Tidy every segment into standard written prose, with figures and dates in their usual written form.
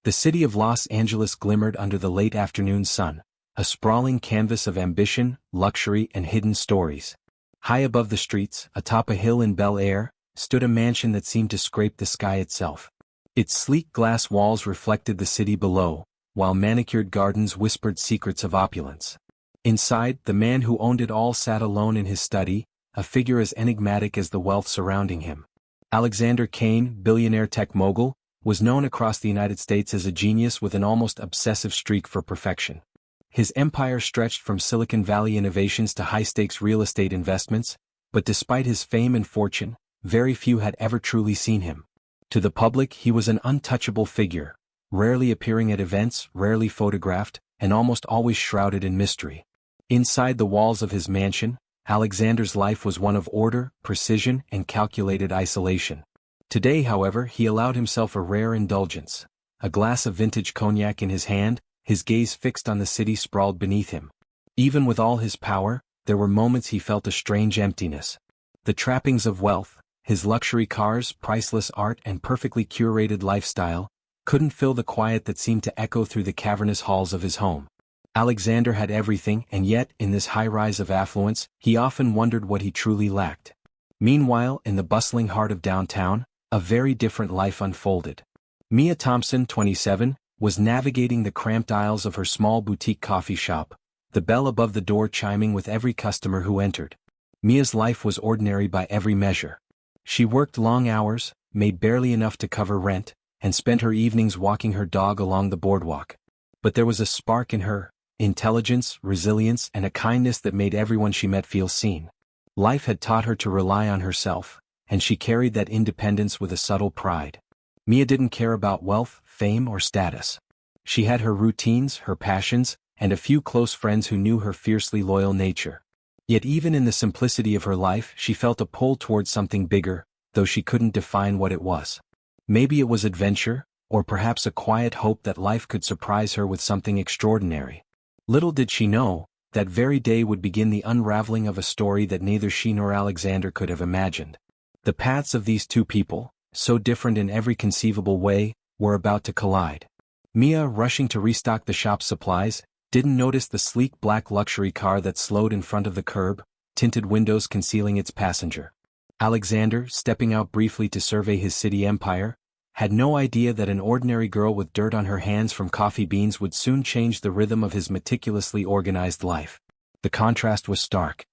The city of Los Angeles glimmered under the late afternoon sun, a sprawling canvas of ambition, luxury, and hidden stories. High above the streets, atop a hill in Bel Air, stood a mansion that seemed to scrape the sky itself. Its sleek glass walls reflected the city below, while manicured gardens whispered secrets of opulence. Inside, the man who owned it all sat alone in his study, a figure as enigmatic as the wealth surrounding him. Alexander Kane, billionaire tech mogul, was known across the United States as a genius with an almost obsessive streak for perfection. His empire stretched from Silicon Valley innovations to high-stakes real estate investments, but despite his fame and fortune, very few had ever truly seen him. To the public, he was an untouchable figure, rarely appearing at events, rarely photographed, and almost always shrouded in mystery. Inside the walls of his mansion, Alexander's life was one of order, precision, and calculated isolation. Today, however, he allowed himself a rare indulgence. A glass of vintage cognac in his hand, his gaze fixed on the city sprawled beneath him. Even with all his power, there were moments he felt a strange emptiness. The trappings of wealth, his luxury cars, priceless art, and perfectly curated lifestyle, couldn't fill the quiet that seemed to echo through the cavernous halls of his home. Alexander had everything, and yet, in this high rise of affluence, he often wondered what he truly lacked. Meanwhile, in the bustling heart of downtown, a very different life unfolded. Mia Thompson, 27, was navigating the cramped aisles of her small boutique coffee shop, the bell above the door chiming with every customer who entered. Mia's life was ordinary by every measure. She worked long hours, made barely enough to cover rent, and spent her evenings walking her dog along the boardwalk. But there was a spark in her, intelligence, resilience, and a kindness that made everyone she met feel seen. Life had taught her to rely on herself, and she carried that independence with a subtle pride. Mia didn't care about wealth, fame, or status. She had her routines, her passions, and a few close friends who knew her fiercely loyal nature. Yet even in the simplicity of her life, she felt a pull towards something bigger, though she couldn't define what it was. Maybe it was adventure, or perhaps a quiet hope that life could surprise her with something extraordinary. Little did she know, that very day would begin the unraveling of a story that neither she nor Alexander could have imagined. The paths of these two people, so different in every conceivable way, were about to collide. Mia, rushing to restock the shop's supplies, didn't notice the sleek black luxury car that slowed in front of the curb, tinted windows concealing its passenger. Alexander, stepping out briefly to survey his city empire, had no idea that an ordinary girl with dirt on her hands from coffee beans would soon change the rhythm of his meticulously organized life. The contrast was stark.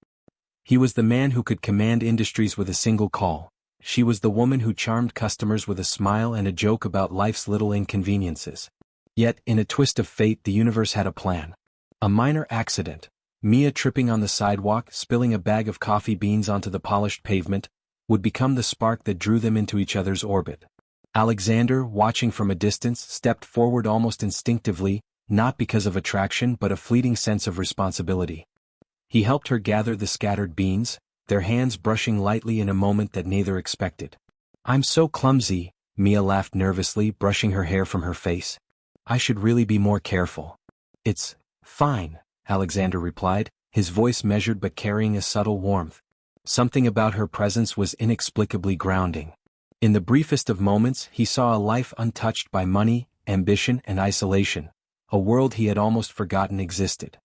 He was the man who could command industries with a single call. She was the woman who charmed customers with a smile and a joke about life's little inconveniences. Yet, in a twist of fate, the universe had a plan. A minor accident, Mia tripping on the sidewalk, spilling a bag of coffee beans onto the polished pavement, would become the spark that drew them into each other's orbit. Alexander, watching from a distance, stepped forward almost instinctively, not because of attraction but a fleeting sense of responsibility. He helped her gather the scattered beans, their hands brushing lightly in a moment that neither expected. "I'm so clumsy," Mia laughed nervously, brushing her hair from her face. "I should really be more careful." "It's fine," Alexander replied, his voice measured but carrying a subtle warmth. Something about her presence was inexplicably grounding. In the briefest of moments, he saw a life untouched by money, ambition, and isolation, a world he had almost forgotten existed.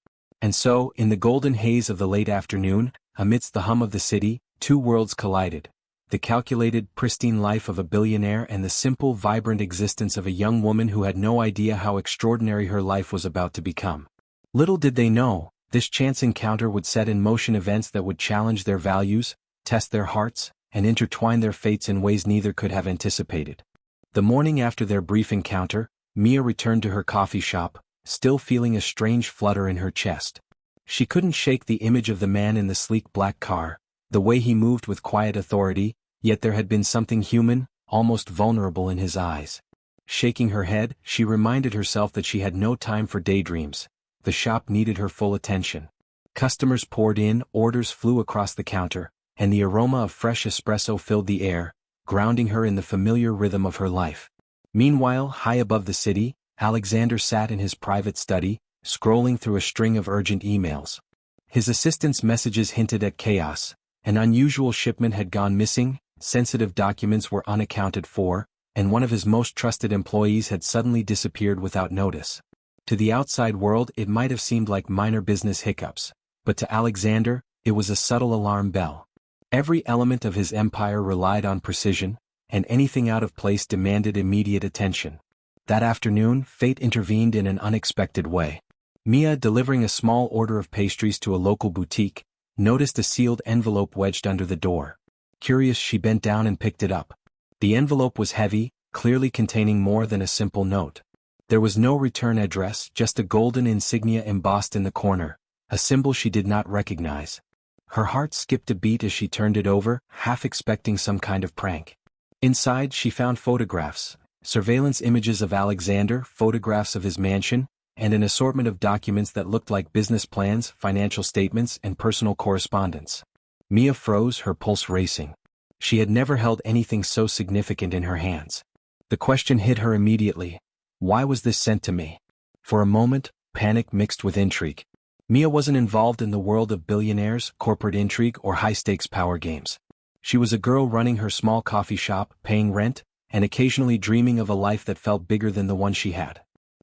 And so, in the golden haze of the late afternoon, amidst the hum of the city, two worlds collided: the calculated, pristine life of a billionaire and the simple, vibrant existence of a young woman who had no idea how extraordinary her life was about to become. Little did they know, this chance encounter would set in motion events that would challenge their values, test their hearts, and intertwine their fates in ways neither could have anticipated. The morning after their brief encounter, Mia returned to her coffee shop, still feeling a strange flutter in her chest. She couldn't shake the image of the man in the sleek black car, the way he moved with quiet authority, yet there had been something human, almost vulnerable in his eyes. Shaking her head, she reminded herself that she had no time for daydreams. The shop needed her full attention. Customers poured in, orders flew across the counter, and the aroma of fresh espresso filled the air, grounding her in the familiar rhythm of her life. Meanwhile, high above the city, Alexander sat in his private study, scrolling through a string of urgent emails. His assistant's messages hinted at chaos. An unusual shipment had gone missing, sensitive documents were unaccounted for, and one of his most trusted employees had suddenly disappeared without notice. To the outside world it might have seemed like minor business hiccups, but to Alexander, it was a subtle alarm bell. Every element of his empire relied on precision, and anything out of place demanded immediate attention. That afternoon, fate intervened in an unexpected way. Mia, delivering a small order of pastries to a local boutique, noticed a sealed envelope wedged under the door. Curious, she bent down and picked it up. The envelope was heavy, clearly containing more than a simple note. There was no return address, just a golden insignia embossed in the corner, a symbol she did not recognize. Her heart skipped a beat as she turned it over, half expecting some kind of prank. Inside she found photographs, surveillance images of Alexander, photographs of his mansion, and an assortment of documents that looked like business plans, financial statements, and personal correspondence. Mia froze, her pulse racing. She had never held anything so significant in her hands. The question hit her immediately. Why was this sent to me? For a moment, panic mixed with intrigue. Mia wasn't involved in the world of billionaires, corporate intrigue, or high-stakes power games. She was a girl running her small coffee shop, paying rent, and occasionally dreaming of a life that felt bigger than the one she had.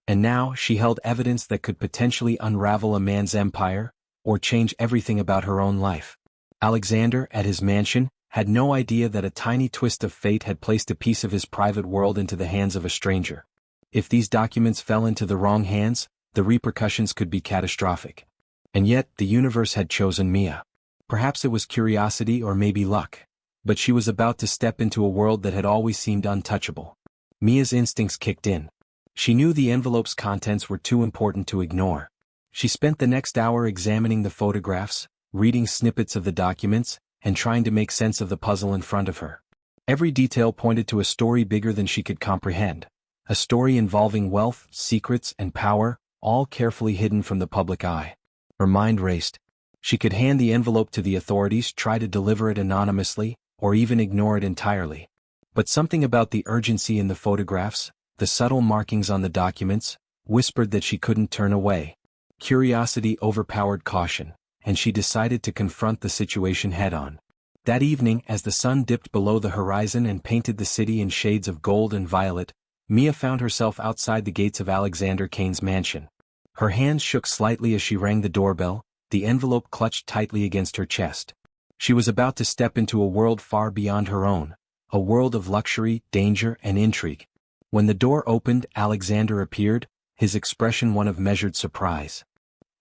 And now she held evidence that could potentially unravel a man's empire, or change everything about her own life. Alexander, at his mansion, had no idea that a tiny twist of fate had placed a piece of his private world into the hands of a stranger. If these documents fell into the wrong hands, the repercussions could be catastrophic. And yet, the universe had chosen Mia. Perhaps it was curiosity or maybe luck. But she was about to step into a world that had always seemed untouchable. Mia's instincts kicked in. She knew the envelope's contents were too important to ignore. She spent the next hour examining the photographs, reading snippets of the documents, and trying to make sense of the puzzle in front of her. Every detail pointed to a story bigger than she could comprehend. A story involving wealth, secrets, and power, all carefully hidden from the public eye. Her mind raced. She could hand the envelope to the authorities, try to deliver it anonymously, or even ignore it entirely. But something about the urgency in the photographs, the subtle markings on the documents, whispered that she couldn't turn away. Curiosity overpowered caution, and she decided to confront the situation head-on. That evening, as the sun dipped below the horizon and painted the city in shades of gold and violet, Mia found herself outside the gates of Alexander Kane's mansion. Her hands shook slightly as she rang the doorbell, the envelope clutched tightly against her chest. She was about to step into a world far beyond her own, a world of luxury, danger, and intrigue. When the door opened, Alexander appeared, his expression one of measured surprise.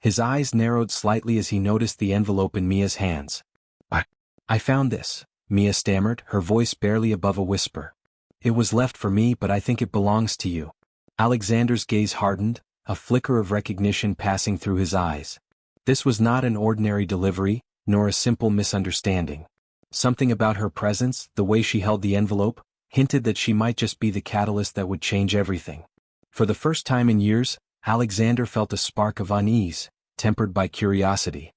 His eyes narrowed slightly as he noticed the envelope in Mia's hands. I found this, Mia stammered, her voice barely above a whisper. It was left for me, but I think it belongs to you. Alexander's gaze hardened, a flicker of recognition passing through his eyes. This was not an ordinary delivery, nor a simple misunderstanding. Something about her presence, the way she held the envelope, hinted that she might just be the catalyst that would change everything. For the first time in years, Alexander felt a spark of unease, tempered by curiosity.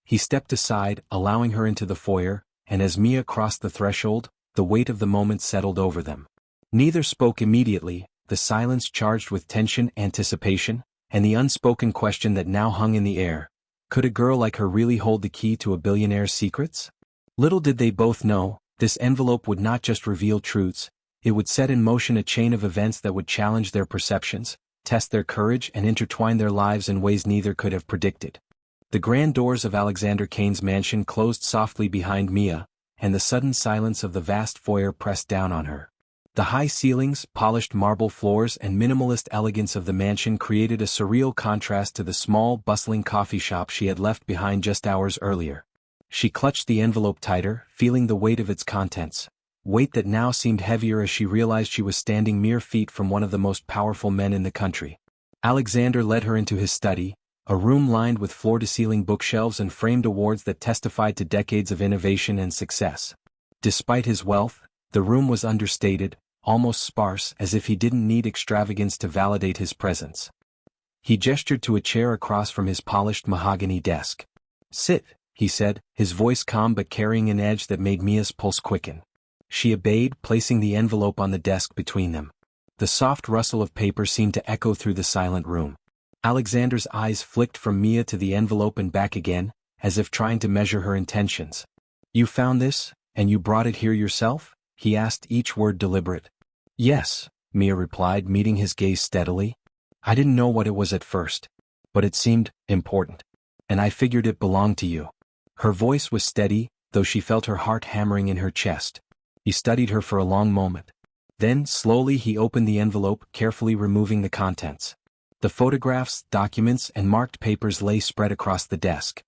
He stepped aside, allowing her into the foyer, and as Mia crossed the threshold, the weight of the moment settled over them. Neither spoke immediately, the silence charged with tension, anticipation, and the unspoken question that now hung in the air. Could a girl like her really hold the key to a billionaire's secrets? Little did they both know, this envelope would not just reveal truths, it would set in motion a chain of events that would challenge their perceptions, test their courage, and intertwine their lives in ways neither could have predicted. The grand doors of Alexander Kane's mansion closed softly behind Mia, and the sudden silence of the vast foyer pressed down on her. The high ceilings, polished marble floors, and minimalist elegance of the mansion created a surreal contrast to the small, bustling coffee shop she had left behind just hours earlier. She clutched the envelope tighter, feeling the weight of its contents, weight that now seemed heavier as she realized she was standing mere feet from one of the most powerful men in the country. Alexander led her into his study, a room lined with floor-to-ceiling bookshelves and framed awards that testified to decades of innovation and success. Despite his wealth, the room was understated, almost sparse, as if he didn't need extravagance to validate his presence. He gestured to a chair across from his polished mahogany desk. "Sit," he said, his voice calm but carrying an edge that made Mia's pulse quicken. She obeyed, placing the envelope on the desk between them. The soft rustle of paper seemed to echo through the silent room. Alexander's eyes flicked from Mia to the envelope and back again, as if trying to measure her intentions. "You found this, and you brought it here yourself?" he asked, each word deliberate. Yes, Mia replied, meeting his gaze steadily. I didn't know what it was at first, but it seemed important. And I figured it belonged to you. Her voice was steady, though she felt her heart hammering in her chest. He studied her for a long moment. Then, slowly he opened the envelope, carefully removing the contents. The photographs, documents, and marked papers lay spread across the desk.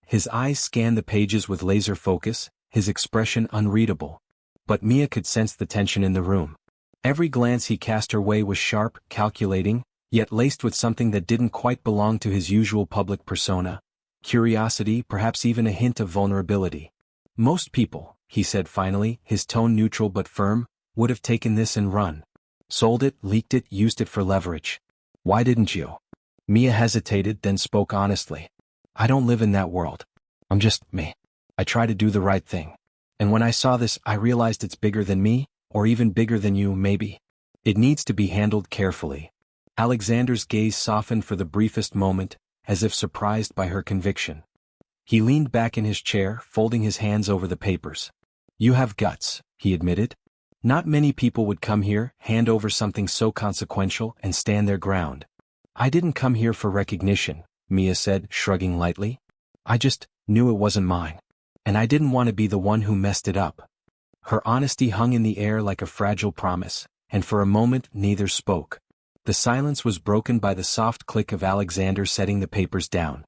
His eyes scanned the pages with laser focus, his expression unreadable. But Mia could sense the tension in the room. Every glance he cast her way was sharp, calculating, yet laced with something that didn't quite belong to his usual public persona. Curiosity, perhaps even a hint of vulnerability. Most people, he said finally, his tone neutral but firm, would have taken this and run. Sold it, leaked it, used it for leverage. Why didn't you? Mia hesitated, then spoke honestly. I don't live in that world. I'm just me. I try to do the right thing. And when I saw this, I realized it's bigger than me, or even bigger than you, maybe. It needs to be handled carefully. Alexander's gaze softened for the briefest moment, as if surprised by her conviction. He leaned back in his chair, folding his hands over the papers. You have guts, he admitted. Not many people would come here, hand over something so consequential, and stand their ground. I didn't come here for recognition, Mia said, shrugging lightly. I just knew it wasn't mine. And I didn't want to be the one who messed it up. Her honesty hung in the air like a fragile promise, and for a moment neither spoke. The silence was broken by the soft click of Alexander setting the papers down.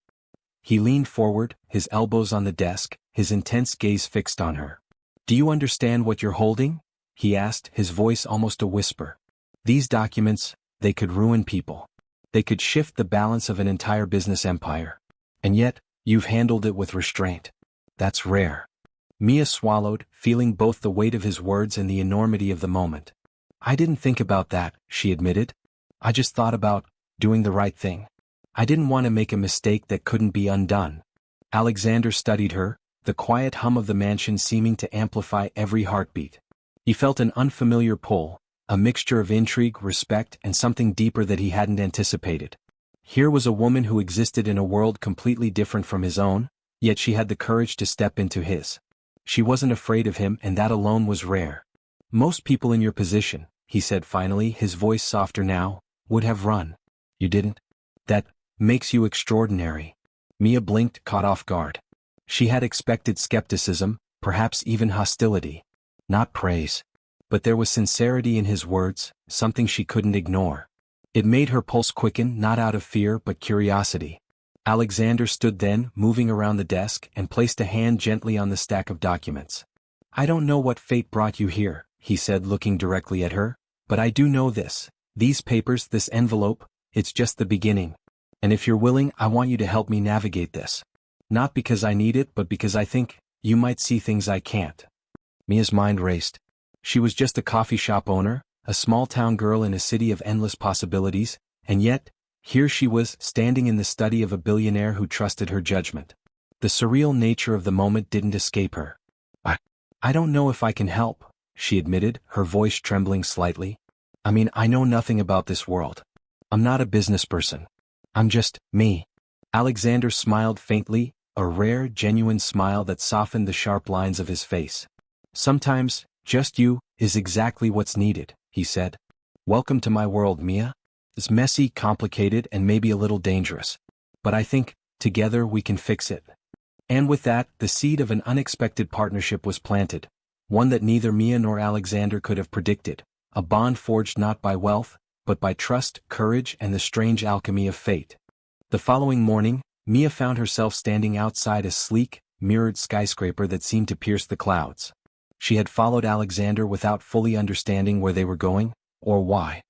He leaned forward, his elbows on the desk, his intense gaze fixed on her. Do you understand what you're holding? He asked, his voice almost a whisper. These documents, they could ruin people. They could shift the balance of an entire business empire. And yet, you've handled it with restraint. That's rare. Mia swallowed, feeling both the weight of his words and the enormity of the moment. I didn't think about that, she admitted. I just thought about doing the right thing. I didn't want to make a mistake that couldn't be undone. Alexander studied her, the quiet hum of the mansion seeming to amplify every heartbeat. He felt an unfamiliar pull, a mixture of intrigue, respect, and something deeper that he hadn't anticipated. Here was a woman who existed in a world completely different from his own, yet she had the courage to step into his. She wasn't afraid of him, and that alone was rare. Most people in your position, he said finally, his voice softer now, would have run. You didn't? That makes you extraordinary. Mia blinked, caught off guard. She had expected skepticism, perhaps even hostility. Not praise. But there was sincerity in his words, something she couldn't ignore. It made her pulse quicken, not out of fear but curiosity. Alexander stood then, moving around the desk, and placed a hand gently on the stack of documents. I don't know what fate brought you here, he said, looking directly at her, but I do know this. These papers, this envelope, it's just the beginning. And if you're willing, I want you to help me navigate this. Not because I need it, but because I think you might see things I can't. Mia's mind raced. She was just a coffee shop owner, a small-town girl in a city of endless possibilities, and yet, here she was, standing in the study of a billionaire who trusted her judgment. The surreal nature of the moment didn't escape her. I don't know if I can help, she admitted, her voice trembling slightly. I mean, I know nothing about this world. I'm not a business person. I'm just me. Alexander smiled faintly, a rare, genuine smile that softened the sharp lines of his face. Sometimes, just you, is exactly what's needed, he said. Welcome to my world, Mia. It's messy, complicated, and maybe a little dangerous. But I think, together we can fix it. And with that, the seed of an unexpected partnership was planted, one that neither Mia nor Alexander could have predicted, a bond forged not by wealth, but by trust, courage, and the strange alchemy of fate. The following morning, Mia found herself standing outside a sleek, mirrored skyscraper that seemed to pierce the clouds. She had followed Alexander without fully understanding where they were going, or why.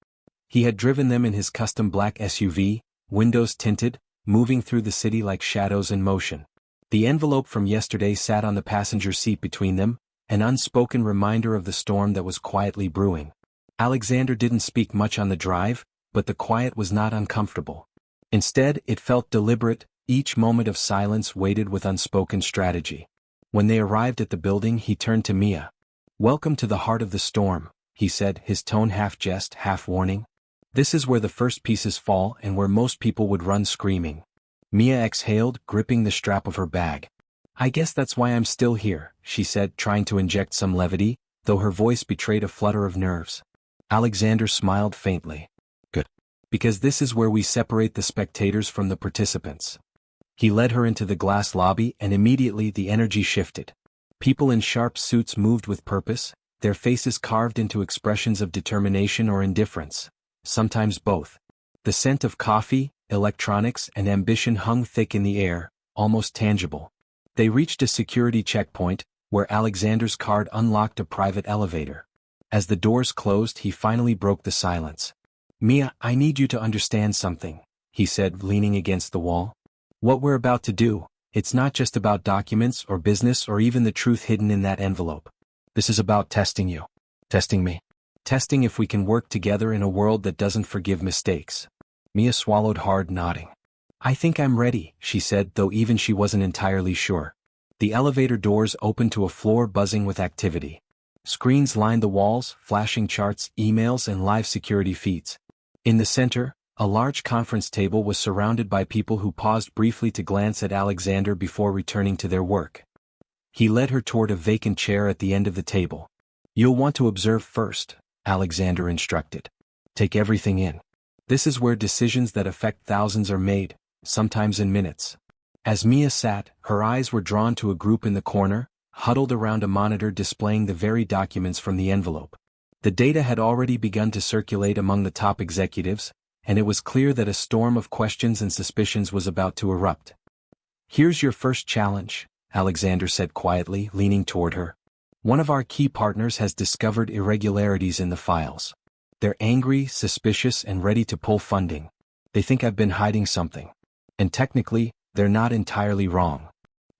He had driven them in his custom black SUV, windows tinted, moving through the city like shadows in motion. The envelope from yesterday sat on the passenger seat between them, an unspoken reminder of the storm that was quietly brewing. Alexander didn't speak much on the drive, but the quiet was not uncomfortable. Instead, it felt deliberate, each moment of silence weighted with unspoken strategy. When they arrived at the building, he turned to Mia. Welcome to the heart of the storm, he said, his tone half jest, half warning. This is where the first pieces fall and where most people would run screaming. Mia exhaled, gripping the strap of her bag. I guess that's why I'm still here, she said, trying to inject some levity, though her voice betrayed a flutter of nerves. Alexander smiled faintly. Good. Because this is where we separate the spectators from the participants. He led her into the glass lobby and immediately the energy shifted. People in sharp suits moved with purpose, their faces carved into expressions of determination or indifference, sometimes both. The scent of coffee, electronics, and ambition hung thick in the air, almost tangible. They reached a security checkpoint, where Alexander's card unlocked a private elevator. As the doors closed, he finally broke the silence. Mia, I need you to understand something, he said, leaning against the wall. What we're about to do, it's not just about documents or business or even the truth hidden in that envelope. This is about testing you. Testing me. Testing if we can work together in a world that doesn't forgive mistakes. Mia swallowed hard, nodding. I think I'm ready, she said, though even she wasn't entirely sure. The elevator doors opened to a floor buzzing with activity. Screens lined the walls, flashing charts, emails, and live security feeds. In the center, a large conference table was surrounded by people who paused briefly to glance at Alexander before returning to their work. He led her toward a vacant chair at the end of the table. You'll want to observe first, Alexander instructed. Take everything in. This is where decisions that affect thousands are made, sometimes in minutes. As Mia sat, her eyes were drawn to a group in the corner, huddled around a monitor displaying the very documents from the envelope. The data had already begun to circulate among the top executives, and it was clear that a storm of questions and suspicions was about to erupt. Here's your first challenge, Alexander said quietly, leaning toward her. One of our key partners has discovered irregularities in the files. They're angry, suspicious, and ready to pull funding. They think I've been hiding something. And technically, they're not entirely wrong.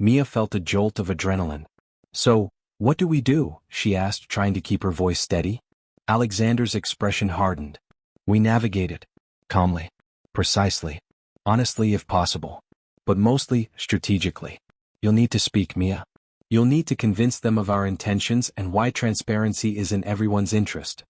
Mia felt a jolt of adrenaline. So, what do we do? She asked, trying to keep her voice steady. Alexander's expression hardened. We navigate it. Calmly. Precisely. Honestly if possible. But mostly, strategically. You'll need to speak, Mia. You'll need to convince them of our intentions and why transparency is in everyone's interest.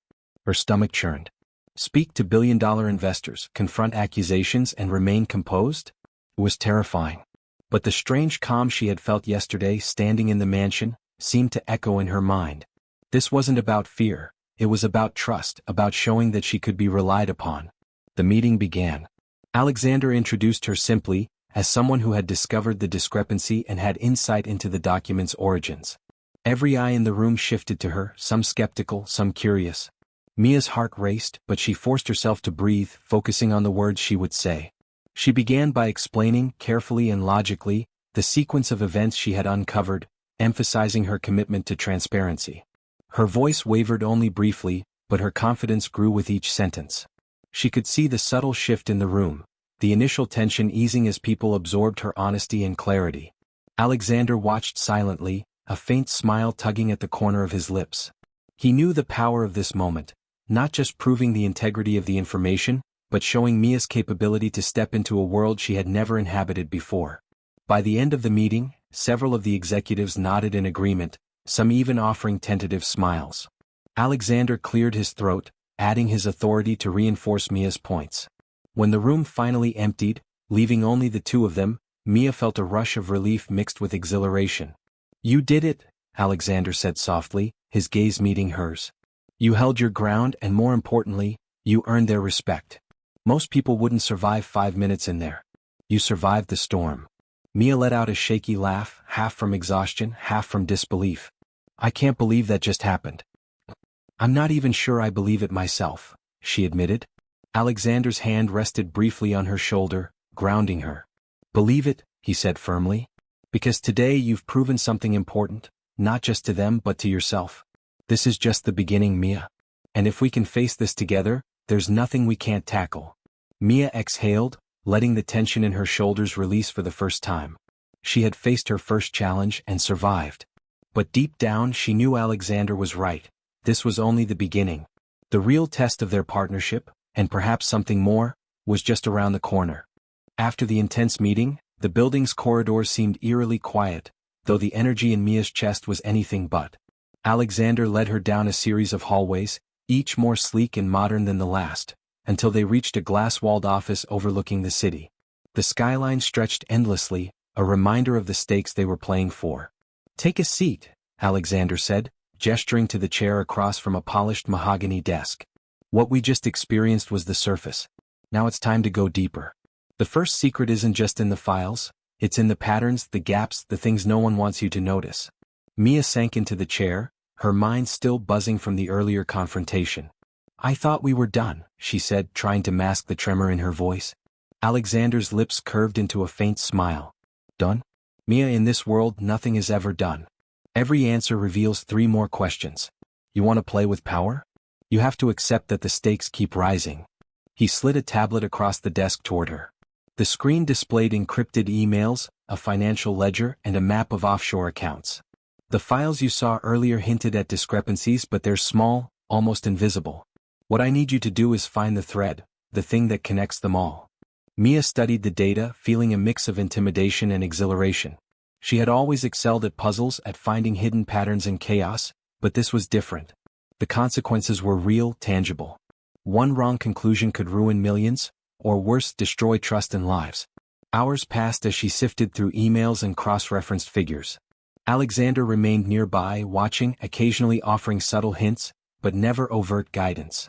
Her stomach churned. Speak to billion-dollar investors, confront accusations, and remain composed? It was terrifying. But the strange calm she had felt yesterday standing in the mansion seemed to echo in her mind. This wasn't about fear, it was about trust, about showing that she could be relied upon. The meeting began. Alexander introduced her simply, as someone who had discovered the discrepancy and had insight into the document's origins. Every eye in the room shifted to her, some skeptical, some curious. Mia's heart raced, but she forced herself to breathe, focusing on the words she would say. She began by explaining, carefully and logically, the sequence of events she had uncovered, emphasizing her commitment to transparency. Her voice wavered only briefly, but her confidence grew with each sentence. She could see the subtle shift in the room, the initial tension easing as people absorbed her honesty and clarity. Alexander watched silently, a faint smile tugging at the corner of his lips. He knew the power of this moment, not just proving the integrity of the information, but showing Mia's capability to step into a world she had never inhabited before. By the end of the meeting, several of the executives nodded in agreement, some even offering tentative smiles. Alexander cleared his throat, adding his authority to reinforce Mia's points. When the room finally emptied, leaving only the two of them, Mia felt a rush of relief mixed with exhilaration. You did it, Alexander said softly, his gaze meeting hers. You held your ground and more importantly, you earned their respect. Most people wouldn't survive 5 minutes in there. You survived the storm. Mia let out a shaky laugh, half from exhaustion, half from disbelief. I can't believe that just happened. I'm not even sure I believe it myself, she admitted. Alexander's hand rested briefly on her shoulder, grounding her. Believe it, he said firmly. Because today you've proven something important, not just to them but to yourself. This is just the beginning, Mia. And if we can face this together, there's nothing we can't tackle. Mia exhaled, letting the tension in her shoulders release for the first time. She had faced her first challenge and survived. But deep down she knew Alexander was right. This was only the beginning. The real test of their partnership, and perhaps something more, was just around the corner. After the intense meeting, the building's corridors seemed eerily quiet, though the energy in Mia's chest was anything but. Alexander led her down a series of hallways, each more sleek and modern than the last, until they reached a glass-walled office overlooking the city. The skyline stretched endlessly, a reminder of the stakes they were playing for. Take a seat, Alexander said, gesturing to the chair across from a polished mahogany desk. What we just experienced was the surface. Now it's time to go deeper. The first secret isn't just in the files, it's in the patterns, the gaps, the things no one wants you to notice. Mia sank into the chair, her mind still buzzing from the earlier confrontation. I thought we were done, she said, trying to mask the tremor in her voice. Alexander's lips curved into a faint smile. Done? Mia, in this world nothing is ever done. Every answer reveals 3 more questions. You want to play with power? You have to accept that the stakes keep rising. He slid a tablet across the desk toward her. The screen displayed encrypted emails, a financial ledger, and a map of offshore accounts. The files you saw earlier hinted at discrepancies, but they're small, almost invisible. What I need you to do is find the thread, the thing that connects them all. Mia studied the data, feeling a mix of intimidation and exhilaration. She had always excelled at puzzles, at finding hidden patterns in chaos, but this was different. The consequences were real, tangible. One wrong conclusion could ruin millions, or worse, destroy trust and lives. Hours passed as she sifted through emails and cross-referenced figures. Alexander remained nearby, watching, occasionally offering subtle hints, but never overt guidance.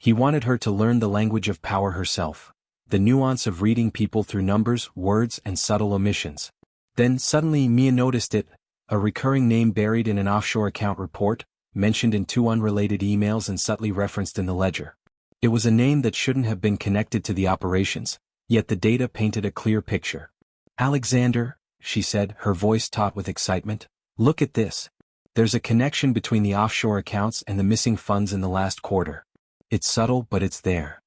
He wanted her to learn the language of power herself, the nuance of reading people through numbers, words, and subtle omissions. Then suddenly Mia noticed it, a recurring name buried in an offshore account report, mentioned in 2 unrelated emails and subtly referenced in the ledger. It was a name that shouldn't have been connected to the operations, yet the data painted a clear picture. Alexander, she said, her voice taut with excitement, look at this. There's a connection between the offshore accounts and the missing funds in the last quarter. It's subtle, but it's there.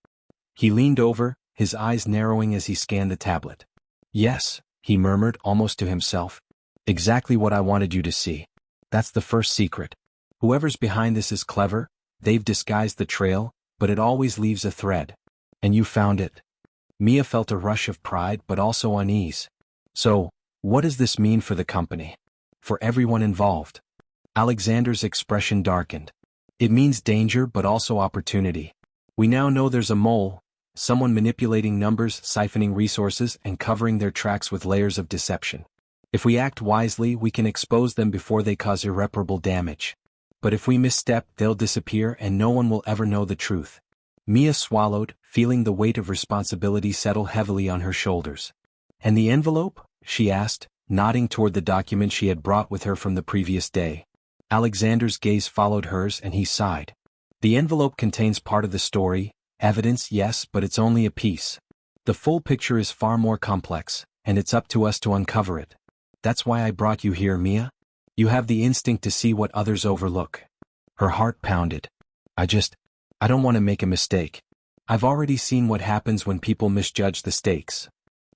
He leaned over, his eyes narrowing as he scanned the tablet. Yes, he murmured, almost to himself. Exactly what I wanted you to see. That's the first secret. Whoever's behind this is clever, they've disguised the trail, but it always leaves a thread. And you found it. Mia felt a rush of pride but also unease. So, what does this mean for the company? For everyone involved? Alexander's expression darkened. It means danger but also opportunity. We now know there's a mole, someone manipulating numbers, siphoning resources, and covering their tracks with layers of deception. If we act wisely, we can expose them before they cause irreparable damage. But if we misstep, they'll disappear and no one will ever know the truth. Mia swallowed, feeling the weight of responsibility settle heavily on her shoulders. And the envelope? She asked, nodding toward the document she had brought with her from the previous day. Alexander's gaze followed hers and he sighed. The envelope contains part of the story, evidence, yes, but it's only a piece. The full picture is far more complex, and it's up to us to uncover it. That's why I brought you here, Mia. You have the instinct to see what others overlook. Her heart pounded. I don't want to make a mistake. I've already seen what happens when people misjudge the stakes.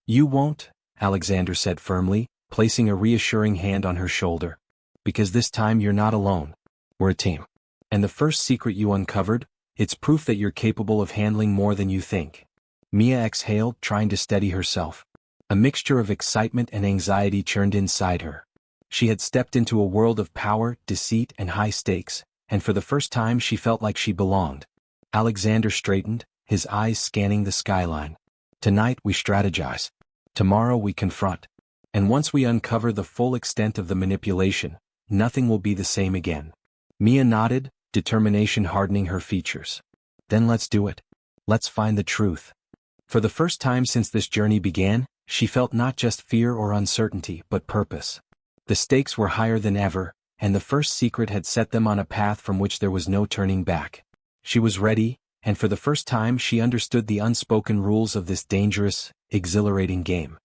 You won't, Alexander said firmly, placing a reassuring hand on her shoulder. Because this time you're not alone. We're a team. And the first secret you uncovered, it's proof that you're capable of handling more than you think. Mia exhaled, trying to steady herself. A mixture of excitement and anxiety churned inside her. She had stepped into a world of power, deceit, and high stakes, and for the first time she felt like she belonged. Alexander straightened, his eyes scanning the skyline. Tonight we strategize. Tomorrow we confront. And once we uncover the full extent of the manipulation, nothing will be the same again. Mia nodded, determination hardening her features. Then let's do it. Let's find the truth. For the first time since this journey began, she felt not just fear or uncertainty, but purpose. The stakes were higher than ever, and the first secret had set them on a path from which there was no turning back. She was ready, and for the first time she understood the unspoken rules of this dangerous, exhilarating game.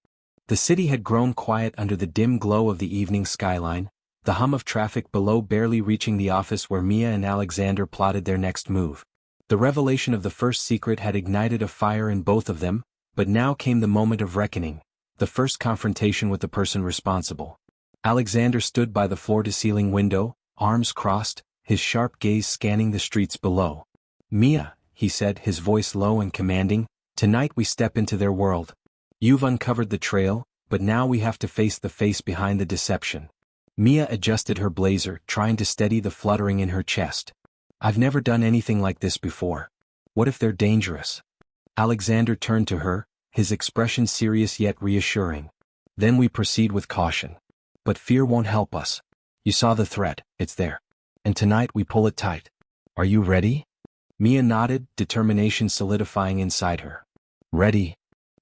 The city had grown quiet under the dim glow of the evening skyline, the hum of traffic below barely reaching the office where Mia and Alexander plotted their next move. The revelation of the first secret had ignited a fire in both of them, but now came the moment of reckoning, the first confrontation with the person responsible. Alexander stood by the floor-to-ceiling window, arms crossed, his sharp gaze scanning the streets below. Mia, he said, his voice low and commanding, tonight we step into their world. You've uncovered the trail, but now we have to face the face behind the deception. Mia adjusted her blazer, trying to steady the fluttering in her chest. I've never done anything like this before. What if they're dangerous? Alexander turned to her, his expression serious yet reassuring. Then we proceed with caution. But fear won't help us. You saw the threat, it's there. And tonight we pull it tight. Are you ready? Mia nodded, determination solidifying inside her. Ready.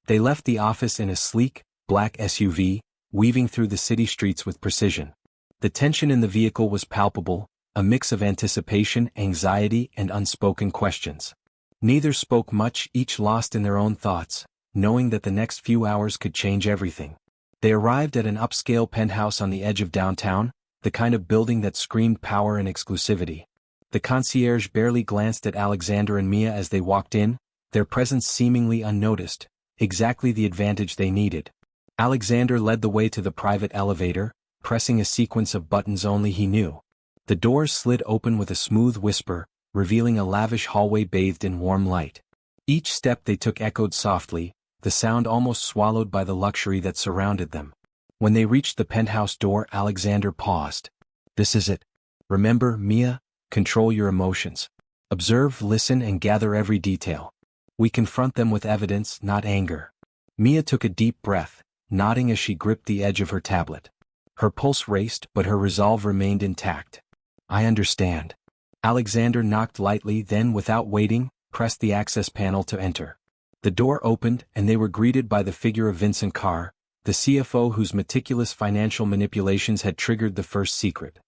They left the office in a sleek, black SUV, weaving through the city streets with precision. The tension in the vehicle was palpable, a mix of anticipation, anxiety, and unspoken questions. Neither spoke much, each lost in their own thoughts, knowing that the next few hours could change everything. They arrived at an upscale penthouse on the edge of downtown, the kind of building that screamed power and exclusivity. The concierge barely glanced at Alexander and Mia as they walked in, their presence seemingly unnoticed, exactly the advantage they needed. Alexander led the way to the private elevator, pressing a sequence of buttons only he knew. The doors slid open with a smooth whisper, revealing a lavish hallway bathed in warm light. Each step they took echoed softly, the sound almost swallowed by the luxury that surrounded them. When they reached the penthouse door, Alexander paused. This is it. Remember, Mia, control your emotions. Observe, listen, and gather every detail. We confront them with evidence, not anger. Mia took a deep breath, nodding as she gripped the edge of her tablet. Her pulse raced, but her resolve remained intact. I understand. Alexander knocked lightly, then, without waiting, pressed the access panel to enter. The door opened, and they were greeted by the figure of Vincent, the CFO whose meticulous financial manipulations had triggered the first secret.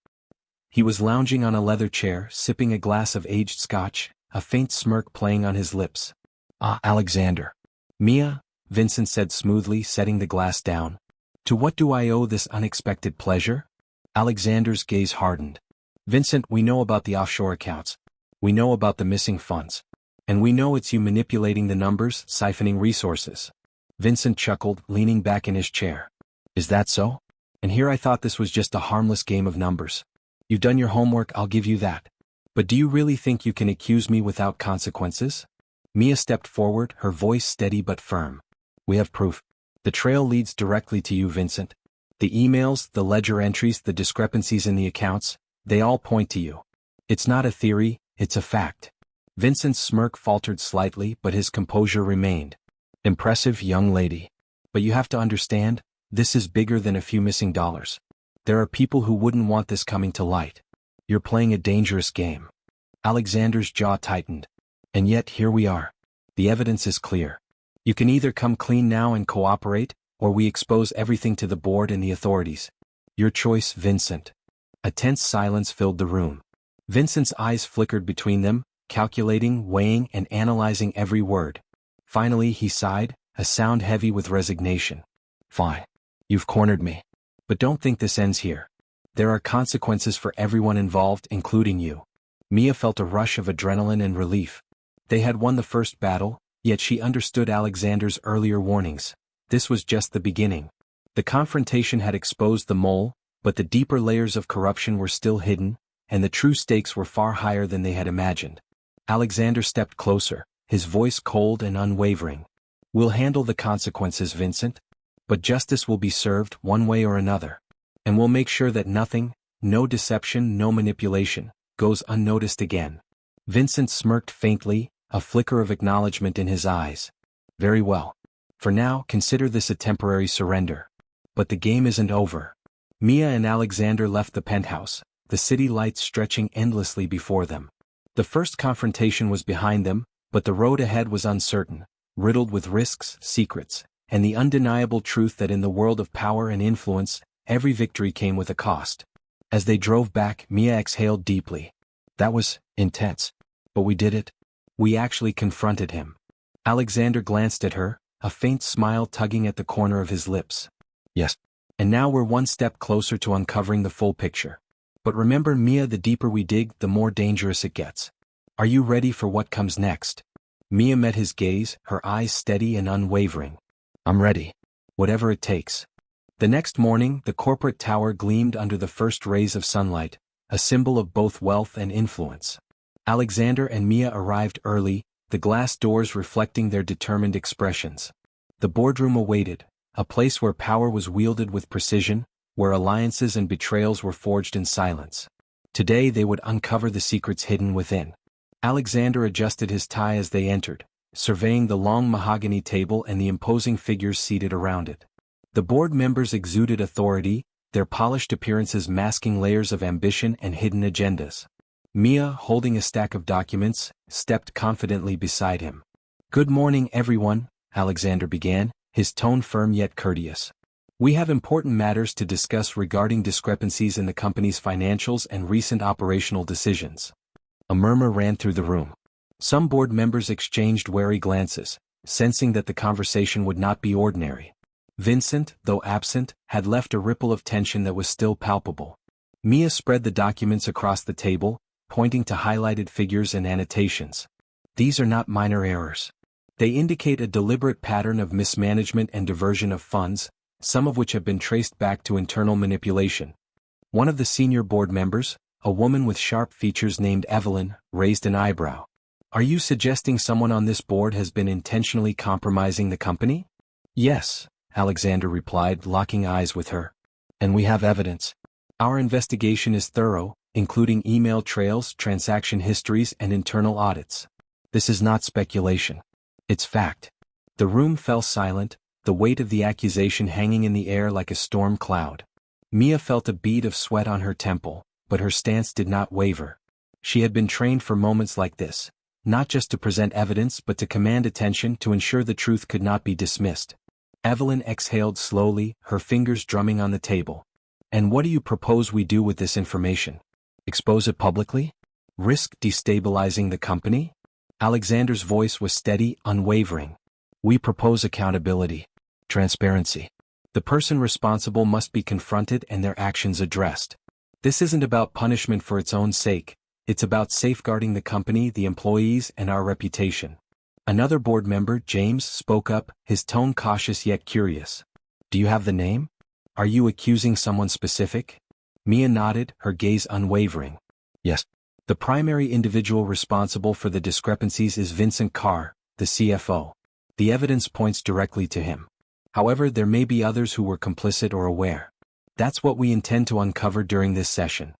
He was lounging on a leather chair, sipping a glass of aged scotch, a faint smirk playing on his lips. Ah, Alexander. Mia, Vincent said smoothly, setting the glass down. To what do I owe this unexpected pleasure? Alexander's gaze hardened. Vincent, we know about the offshore accounts. We know about the missing funds. And we know it's you manipulating the numbers, siphoning resources. Vincent chuckled, leaning back in his chair. Is that so? And here I thought this was just a harmless game of numbers. You've done your homework, I'll give you that. But do you really think you can accuse me without consequences? Mia stepped forward, her voice steady but firm. We have proof. The trail leads directly to you, Vincent. The emails, the ledger entries, the discrepancies in the accounts, they all point to you. It's not a theory, it's a fact. Vincent's smirk faltered slightly, but his composure remained. Impressive, young lady. But you have to understand, this is bigger than a few missing dollars. There are people who wouldn't want this coming to light. You're playing a dangerous game. Alexander's jaw tightened. And yet here we are. The evidence is clear. You can either come clean now and cooperate, or we expose everything to the board and the authorities. Your choice, Vincent. A tense silence filled the room. Vincent's eyes flickered between them, calculating, weighing, and analyzing every word. Finally he sighed, a sound heavy with resignation. Fine. You've cornered me. But don't think this ends here. There are consequences for everyone involved, including you. Mia felt a rush of adrenaline and relief. They had won the first battle, yet she understood Alexander's earlier warnings. This was just the beginning. The confrontation had exposed the mole, but the deeper layers of corruption were still hidden, and the true stakes were far higher than they had imagined. Alexander stepped closer, his voice cold and unwavering. We'll handle the consequences, Vincent. But justice will be served one way or another. And we'll make sure that nothing, no deception, no manipulation, goes unnoticed again. Vincent smirked faintly, a flicker of acknowledgement in his eyes. Very well. For now, consider this a temporary surrender. But the game isn't over. Mia and Alexander left the penthouse, the city lights stretching endlessly before them. The first confrontation was behind them, but the road ahead was uncertain, riddled with risks, secrets, and the undeniable truth that in the world of power and influence, every victory came with a cost. As they drove back, Mia exhaled deeply. That was intense. But we did it. We actually confronted him. Alexander glanced at her, a faint smile tugging at the corner of his lips. Yes. And now we're one step closer to uncovering the full picture. But remember, Mia, the deeper we dig, the more dangerous it gets. Are you ready for what comes next? Mia met his gaze, her eyes steady and unwavering. I'm ready. Whatever it takes. The next morning, the corporate tower gleamed under the first rays of sunlight, a symbol of both wealth and influence. Alexander and Mia arrived early, the glass doors reflecting their determined expressions. The boardroom awaited, a place where power was wielded with precision, where alliances and betrayals were forged in silence. Today they would uncover the secrets hidden within. Alexander adjusted his tie as they entered, surveying the long mahogany table and the imposing figures seated around it. The board members exuded authority, their polished appearances masking layers of ambition and hidden agendas. Mia, holding a stack of documents, stepped confidently beside him. "Good morning, everyone," Alexander began, his tone firm yet courteous. "We have important matters to discuss regarding discrepancies in the company's financials and recent operational decisions." A murmur ran through the room. Some board members exchanged wary glances, sensing that the conversation would not be ordinary. Vincent, though absent, had left a ripple of tension that was still palpable. Mia spread the documents across the table, pointing to highlighted figures and annotations. "These are not minor errors. They indicate a deliberate pattern of mismanagement and diversion of funds, some of which have been traced back to internal manipulation." One of the senior board members, a woman with sharp features named Evelyn, raised an eyebrow. "Are you suggesting someone on this board has been intentionally compromising the company?" "Yes," Alexander replied, locking eyes with her. "And we have evidence. Our investigation is thorough, including email trails, transaction histories, and internal audits. This is not speculation. It's fact." The room fell silent, the weight of the accusation hanging in the air like a storm cloud. Mia felt a bead of sweat on her temple, but her stance did not waver. She had been trained for moments like this, not just to present evidence but to command attention to ensure the truth could not be dismissed. Evelyn exhaled slowly, her fingers drumming on the table. "And what do you propose we do with this information? Expose it publicly? Risk destabilizing the company?" Alexander's voice was steady, unwavering. "We propose accountability. Transparency. The person responsible must be confronted and their actions addressed. This isn't about punishment for its own sake, it's about safeguarding the company, the employees, and our reputation." Another board member, James, spoke up, his tone cautious yet curious. "Do you have the name? Are you accusing someone specific?" Mia nodded, her gaze unwavering. "Yes. The primary individual responsible for the discrepancies is Vincent Carr, the CFO. The evidence points directly to him. However, there may be others who were complicit or aware. That's what we intend to uncover during this session."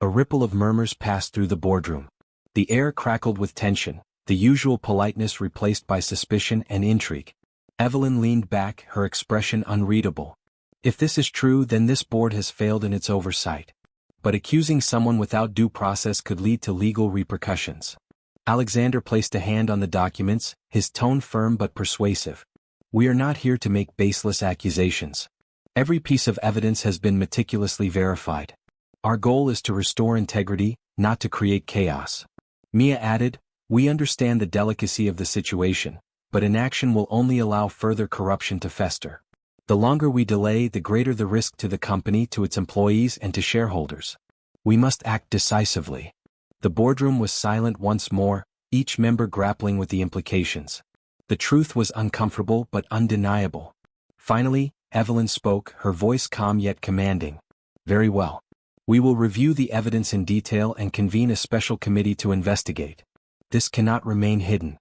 A ripple of murmurs passed through the boardroom. The air crackled with tension, the usual politeness replaced by suspicion and intrigue. Evelyn leaned back, her expression unreadable. "If this is true, then this board has failed in its oversight. But accusing someone without due process could lead to legal repercussions." Alexander placed a hand on the documents, his tone firm but persuasive. "We are not here to make baseless accusations. Every piece of evidence has been meticulously verified. Our goal is to restore integrity, not to create chaos." Mia added, "We understand the delicacy of the situation, but inaction will only allow further corruption to fester. The longer we delay, the greater the risk to the company, to its employees, and to shareholders. We must act decisively." The boardroom was silent once more, each member grappling with the implications. The truth was uncomfortable but undeniable. Finally, Evelyn spoke, her voice calm yet commanding. "Very well. We will review the evidence in detail and convene a special committee to investigate. This cannot remain hidden.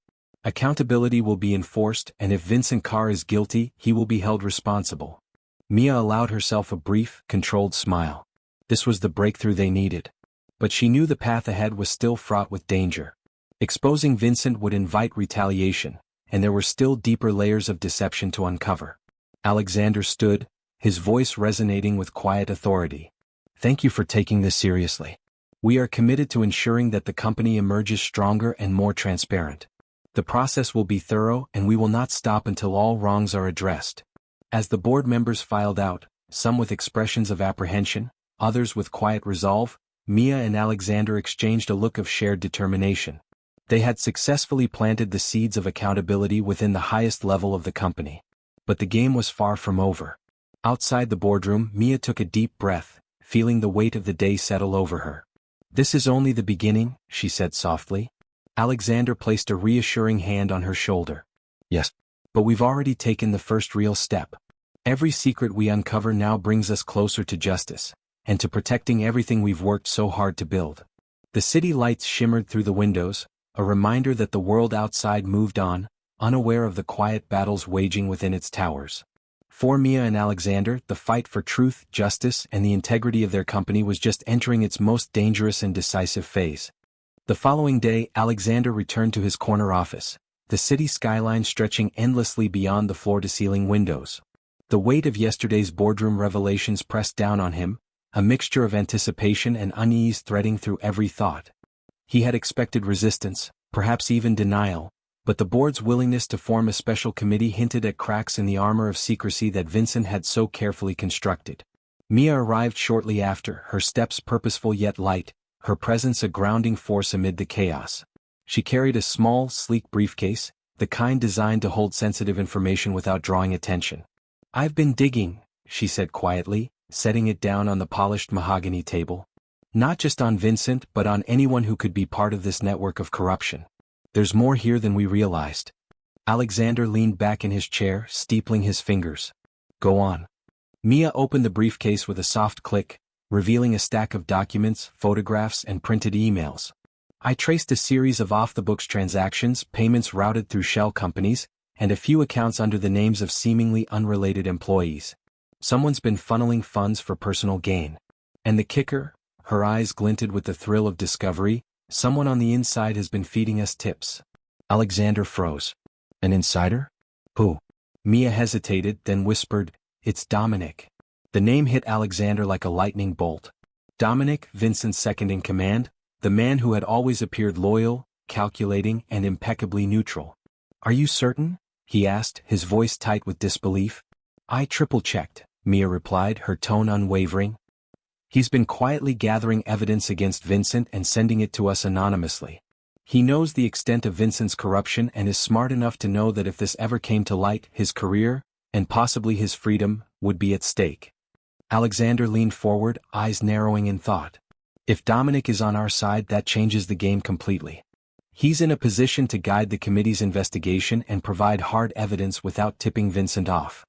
Accountability will be enforced, and if Vincent Carr is guilty, he will be held responsible." Mia allowed herself a brief, controlled smile. This was the breakthrough they needed. But she knew the path ahead was still fraught with danger. Exposing Vincent would invite retaliation, and there were still deeper layers of deception to uncover. Alexander stood, his voice resonating with quiet authority. "Thank you for taking this seriously. We are committed to ensuring that the company emerges stronger and more transparent. The process will be thorough, and we will not stop until all wrongs are addressed." As the board members filed out, some with expressions of apprehension, others with quiet resolve, Mia and Alexander exchanged a look of shared determination. They had successfully planted the seeds of accountability within the highest level of the company. But the game was far from over. Outside the boardroom, Mia took a deep breath, feeling the weight of the day settle over her. "This is only the beginning," she said softly. Alexander placed a reassuring hand on her shoulder. "Yes. But we've already taken the first real step. Every secret we uncover now brings us closer to justice, and to protecting everything we've worked so hard to build." The city lights shimmered through the windows, a reminder that the world outside moved on, unaware of the quiet battles waging within its towers. For Mia and Alexander, the fight for truth, justice, and the integrity of their company was just entering its most dangerous and decisive phase. The following day, Alexander returned to his corner office, the city skyline stretching endlessly beyond the floor-to-ceiling windows. The weight of yesterday's boardroom revelations pressed down on him, a mixture of anticipation and unease threading through every thought. He had expected resistance, perhaps even denial, but the board's willingness to form a special committee hinted at cracks in the armor of secrecy that Vincent had so carefully constructed. Mia arrived shortly after, her steps purposeful yet light, her presence a grounding force amid the chaos. She carried a small, sleek briefcase, the kind designed to hold sensitive information without drawing attention. "I've been digging," she said quietly, setting it down on the polished mahogany table. "Not just on Vincent but on anyone who could be part of this network of corruption. There's more here than we realized." Alexander leaned back in his chair, steepling his fingers. "Go on." Mia opened the briefcase with a soft click, revealing a stack of documents, photographs, and printed emails. "I traced a series of off-the-books transactions, payments routed through shell companies, and a few accounts under the names of seemingly unrelated employees. Someone's been funneling funds for personal gain. And the kicker," her eyes glinted with the thrill of discovery, "someone on the inside has been feeding us tips." Alexander froze. "An insider? Who?" Mia hesitated, then whispered, "It's Dominic." The name hit Alexander like a lightning bolt. Dominic, Vincent's second-in-command, the man who had always appeared loyal, calculating, and impeccably neutral. "Are you certain?" he asked, his voice tight with disbelief. "I triple-checked," Mia replied, her tone unwavering. "He's been quietly gathering evidence against Vincent and sending it to us anonymously. He knows the extent of Vincent's corruption and is smart enough to know that if this ever came to light, his career, and possibly his freedom, would be at stake." Alexander leaned forward, eyes narrowing in thought. "If Dominic is on our side, that changes the game completely. He's in a position to guide the committee's investigation and provide hard evidence without tipping Vincent off."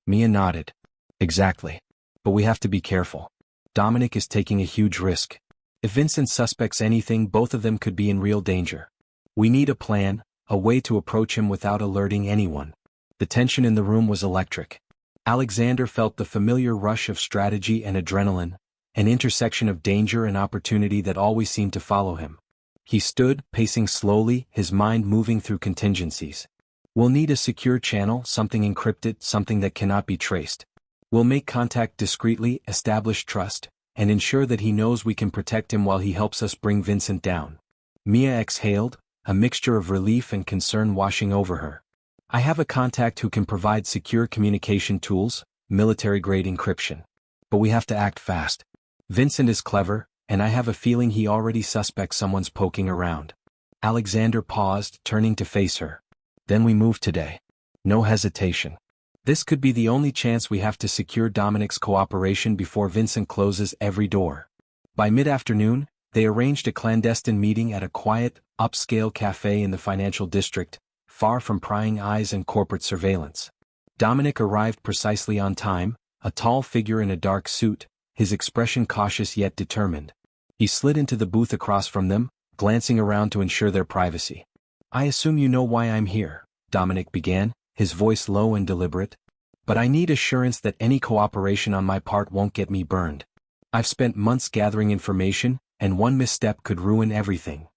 Mia nodded. "Exactly. But we have to be careful. Dominic is taking a huge risk. If Vincent suspects anything, both of them could be in real danger. We need a plan, a way to approach him without alerting anyone." The tension in the room was electric. Alexander felt the familiar rush of strategy and adrenaline, an intersection of danger and opportunity that always seemed to follow him. He stood, pacing slowly, his mind moving through contingencies. "We'll need a secure channel, something encrypted, something that cannot be traced. We'll make contact discreetly, establish trust, and ensure that he knows we can protect him while he helps us bring Vincent down." Mia exhaled, a mixture of relief and concern washing over her. "I have a contact who can provide secure communication tools, military-grade encryption. But we have to act fast. Vincent is clever, and I have a feeling he already suspects someone's poking around." Alexander paused, turning to face her. "Then we move today. No hesitation. This could be the only chance we have to secure Dominic's cooperation before Vincent closes every door." By mid-afternoon, they arranged a clandestine meeting at a quiet, upscale cafe in the financial district, far from prying eyes and corporate surveillance. Dominic arrived precisely on time, a tall figure in a dark suit, his expression cautious yet determined. He slid into the booth across from them, glancing around to ensure their privacy. "I assume you know why I'm here," Dominic began, his voice low and deliberate. "But I need assurance that any cooperation on my part won't get me burned. I've spent months gathering information, and one misstep could ruin everything."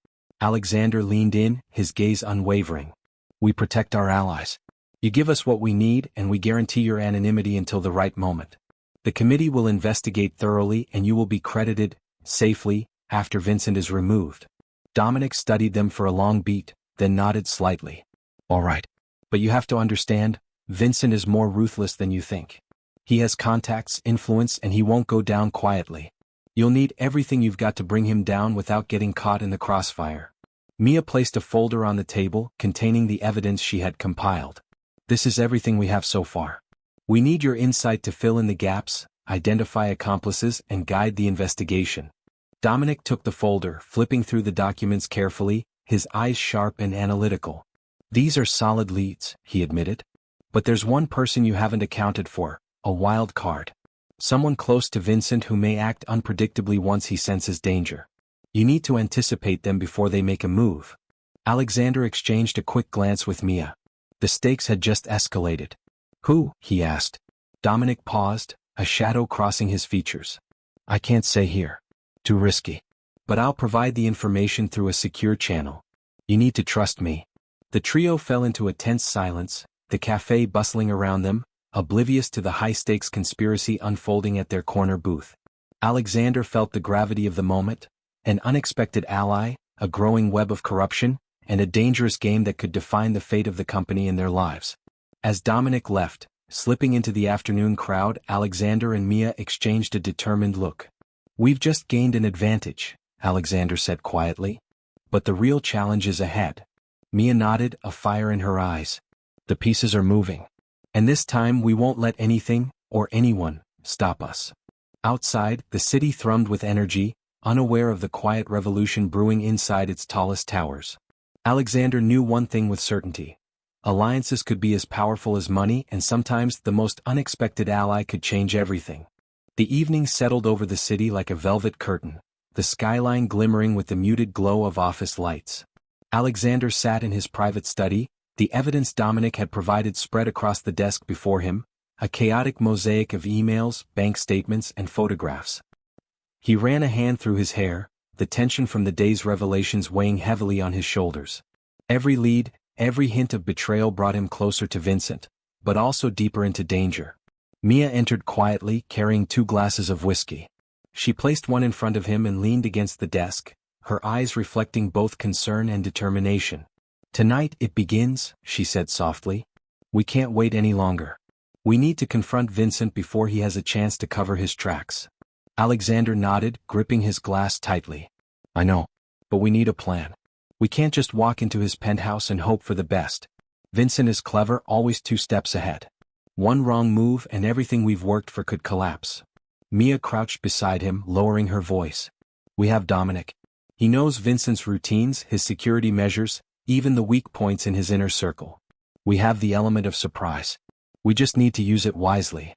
Alexander leaned in, his gaze unwavering. "We protect our allies. You give us what we need and we guarantee your anonymity until the right moment. The committee will investigate thoroughly and you will be credited, safely, after Vincent is removed." Dominic studied them for a long beat, then nodded slightly. "All right. But you have to understand, Vincent is more ruthless than you think. He has contacts, influence, and he won't go down quietly. You'll need everything you've got to bring him down without getting caught in the crossfire." Mia placed a folder on the table, containing the evidence she had compiled. "This is everything we have so far. We need your insight to fill in the gaps, identify accomplices, and guide the investigation." Dominic took the folder, flipping through the documents carefully, his eyes sharp and analytical. "These are solid leads," he admitted. "But there's one person you haven't accounted for, a wild card. Someone close to Vincent who may act unpredictably once he senses danger. You need to anticipate them before they make a move." Alexander exchanged a quick glance with Mia. The stakes had just escalated. "Who?" he asked. Dominic paused, a shadow crossing his features. "I can't say here. Too risky. But I'll provide the information through a secure channel. You need to trust me." The trio fell into a tense silence, the cafe bustling around them, oblivious to the high-stakes conspiracy unfolding at their corner booth. Alexander felt the gravity of the moment. An unexpected ally, a growing web of corruption, and a dangerous game that could define the fate of the company and their lives. As Dominic left, slipping into the afternoon crowd, Alexander and Mia exchanged a determined look. "We've just gained an advantage," Alexander said quietly. "But the real challenge is ahead." Mia nodded, a fire in her eyes. "The pieces are moving. And this time we won't let anything, or anyone, stop us." Outside, the city thrummed with energy, unaware of the quiet revolution brewing inside its tallest towers. Alexander knew one thing with certainty. Alliances could be as powerful as money, and sometimes the most unexpected ally could change everything. The evening settled over the city like a velvet curtain, the skyline glimmering with the muted glow of office lights. Alexander sat in his private study, the evidence Dominic had provided spread across the desk before him, a chaotic mosaic of emails, bank statements, and photographs. He ran a hand through his hair, the tension from the day's revelations weighing heavily on his shoulders. Every lead, every hint of betrayal brought him closer to Vincent, but also deeper into danger. Mia entered quietly, carrying 2 glasses of whiskey. She placed one in front of him and leaned against the desk, her eyes reflecting both concern and determination. "Tonight it begins," she said softly. "We can't wait any longer. We need to confront Vincent before he has a chance to cover his tracks." Alexander nodded, gripping his glass tightly. "I know. But we need a plan. We can't just walk into his penthouse and hope for the best. Vincent is clever, always 2 steps ahead. One wrong move and everything we've worked for could collapse." Mia crouched beside him, lowering her voice. "We have Dominic. He knows Vincent's routines, his security measures, even the weak points in his inner circle. We have the element of surprise. We just need to use it wisely."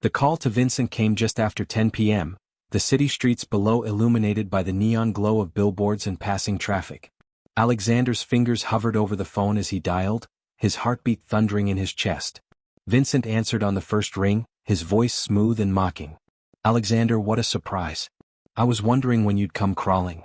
The call to Vincent came just after 10 p.m., the city streets below illuminated by the neon glow of billboards and passing traffic. Alexander's fingers hovered over the phone as he dialed, his heartbeat thundering in his chest. Vincent answered on the first ring, his voice smooth and mocking. "Alexander, what a surprise. I was wondering when you'd come crawling."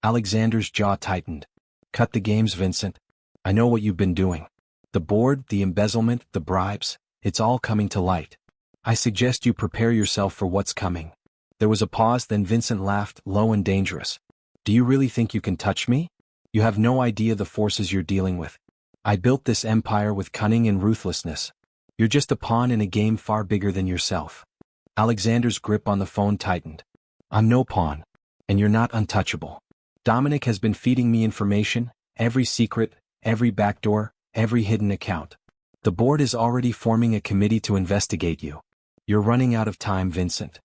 Alexander's jaw tightened. "Cut the games, Vincent. I know what you've been doing. The board, the embezzlement, the bribes, it's all coming to light. I suggest you prepare yourself for what's coming." There was a pause, then Vincent laughed, low and dangerous. "Do you really think you can touch me? You have no idea the forces you're dealing with. I built this empire with cunning and ruthlessness. You're just a pawn in a game far bigger than yourself." Alexander's grip on the phone tightened. "I'm no pawn. And you're not untouchable. Dominic has been feeding me information, every secret, every backdoor, every hidden account. The board is already forming a committee to investigate you. You're running out of time, Vincent."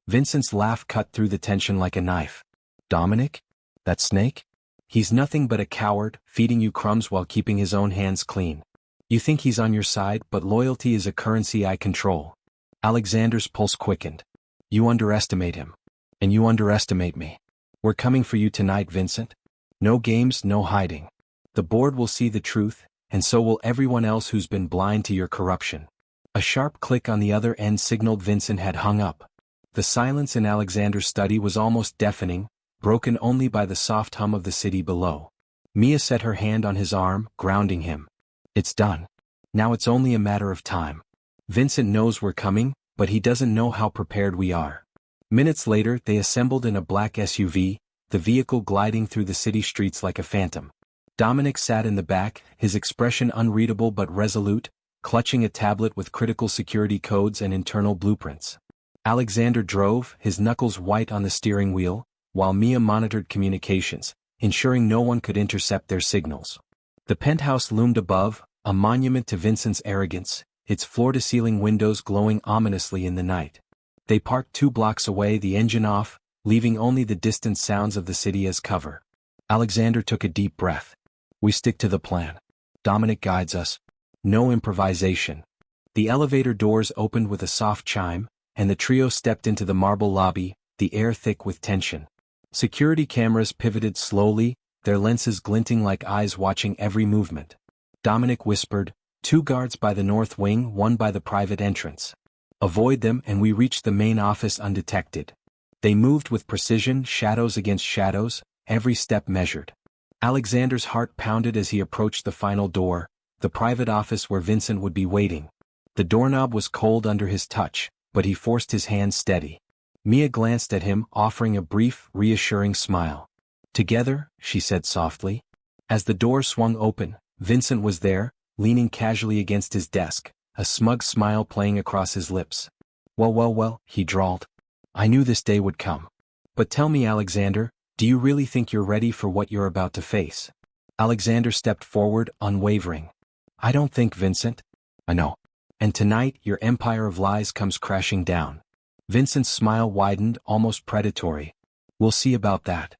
Vincent's laugh cut through the tension like a knife. "Dominic? That snake? He's nothing but a coward, feeding you crumbs while keeping his own hands clean. You think he's on your side, but loyalty is a currency I control." Alexander's pulse quickened. "You underestimate him. And you underestimate me. We're coming for you tonight, Vincent. No games, no hiding. The board will see the truth, and so will everyone else who's been blind to your corruption." A sharp click on the other end signaled Vincent had hung up. The silence in Alexander's study was almost deafening, broken only by the soft hum of the city below. Mia set her hand on his arm, grounding him. "It's done. Now it's only a matter of time. Vincent knows we're coming, but he doesn't know how prepared we are." Minutes later, they assembled in a black SUV, the vehicle gliding through the city streets like a phantom. Dominic sat in the back, his expression unreadable but resolute, clutching a tablet with critical security codes and internal blueprints. Alexander drove, his knuckles white on the steering wheel, while Mia monitored communications, ensuring no one could intercept their signals. The penthouse loomed above, a monument to Vincent's arrogance, its floor-to-ceiling windows glowing ominously in the night. They parked 2 blocks away, the engine off, leaving only the distant sounds of the city as cover. Alexander took a deep breath. "We stick to the plan. Dominic guides us. No improvisation." The elevator doors opened with a soft chime, and the trio stepped into the marble lobby, the air thick with tension. Security cameras pivoted slowly, their lenses glinting like eyes watching every movement. Dominic whispered, "2 guards by the north wing, 1 by the private entrance. Avoid them and we reach the main office undetected." They moved with precision, shadows against shadows, every step measured. Alexander's heart pounded as he approached the final door, the private office where Vincent would be waiting. The doorknob was cold under his touch, but he forced his hand steady. Mia glanced at him, offering a brief, reassuring smile. Together, she said softly. As the door swung open, Vincent was there, leaning casually against his desk, a smug smile playing across his lips. Well, he drawled. I knew this day would come. But tell me, Alexander, do you really think you're ready for what you're about to face? Alexander stepped forward, unwavering. I don't think, Vincent. I know. And tonight, your empire of lies comes crashing down. Vincent's smile widened, almost predatory. We'll see about that.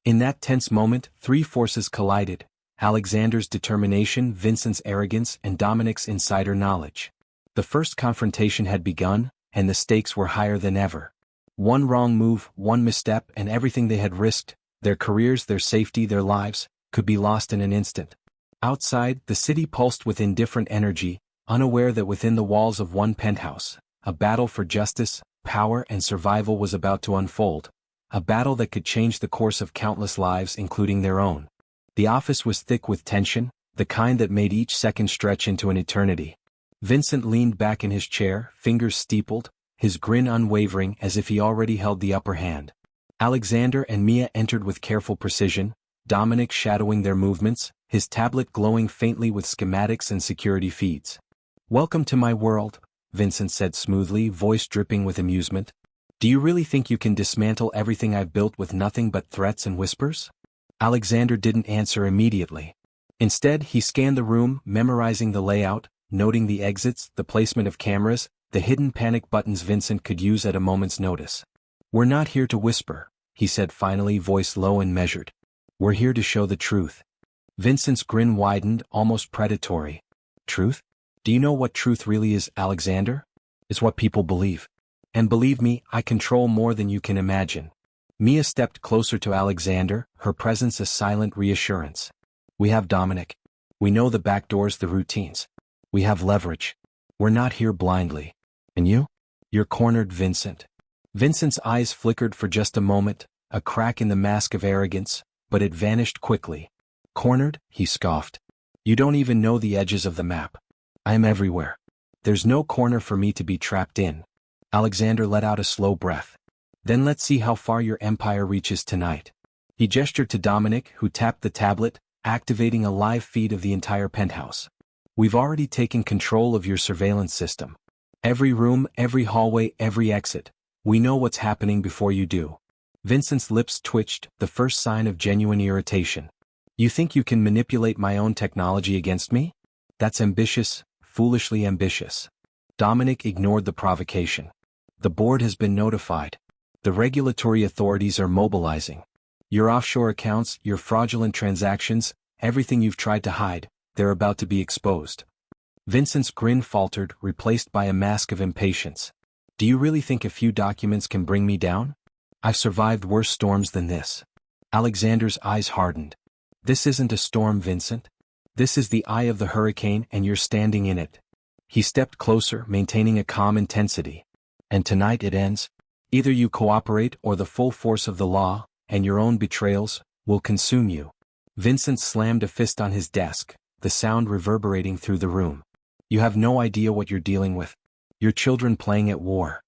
In that tense moment, three forces collided: Alexander's determination, Vincent's arrogance, and Dominic's insider knowledge. The first confrontation had begun, and the stakes were higher than ever. One wrong move, one misstep, and everything they had risked, their careers, their safety, their lives, could be lost in an instant. Outside, the city pulsed with indifferent energy, unaware that within the walls of one penthouse, a battle for justice, power, and survival was about to unfold. A battle that could change the course of countless lives, including their own. The office was thick with tension, the kind that made each second stretch into an eternity. Vincent leaned back in his chair, fingers steepled, his grin unwavering as if he already held the upper hand. Alexander and Mia entered with careful precision, Dominic shadowing their movements, his tablet glowing faintly with schematics and security feeds. Welcome to my world, Vincent said smoothly, voice dripping with amusement. Do you really think you can dismantle everything I've built with nothing but threats and whispers? Alexander didn't answer immediately. Instead, he scanned the room, memorizing the layout, noting the exits, the placement of cameras, the hidden panic buttons Vincent could use at a moment's notice. We're not here to whisper, he said finally, voice low and measured. We're here to show the truth. Vincent's grin widened, almost predatory. Truth? Do you know what truth really is, Alexander? It's what people believe. And believe me, I control more than you can imagine. Mia stepped closer to Alexander, her presence a silent reassurance. We have Dominic. We know the back doors, the routines. We have leverage. We're not here blindly. And you? You're cornered, Vincent. Vincent's eyes flickered for just a moment, a crack in the mask of arrogance, but it vanished quickly. Cornered? He scoffed. You don't even know the edges of the map. I am everywhere. There's no corner for me to be trapped in. Alexander let out a slow breath. Then let's see how far your empire reaches tonight. He gestured to Dominic, who tapped the tablet, activating a live feed of the entire penthouse. We've already taken control of your surveillance system. Every room, every hallway, every exit. We know what's happening before you do. Vincent's lips twitched, the first sign of genuine irritation. You think you can manipulate my own technology against me? That's ambitious, foolishly ambitious. Dominic ignored the provocation. The board has been notified. The regulatory authorities are mobilizing. Your offshore accounts, your fraudulent transactions, everything you've tried to hide, they're about to be exposed. Vincent's grin faltered, replaced by a mask of impatience. Do you really think a few documents can bring me down? I've survived worse storms than this. Alexander's eyes hardened. This isn't a storm, Vincent. This is the eye of the hurricane, and you're standing in it. He stepped closer, maintaining a calm intensity. And tonight it ends. Either you cooperate or the full force of the law, and your own betrayals, will consume you. Vincent slammed a fist on his desk, the sound reverberating through the room. You have no idea what you're dealing with. Your children playing at war.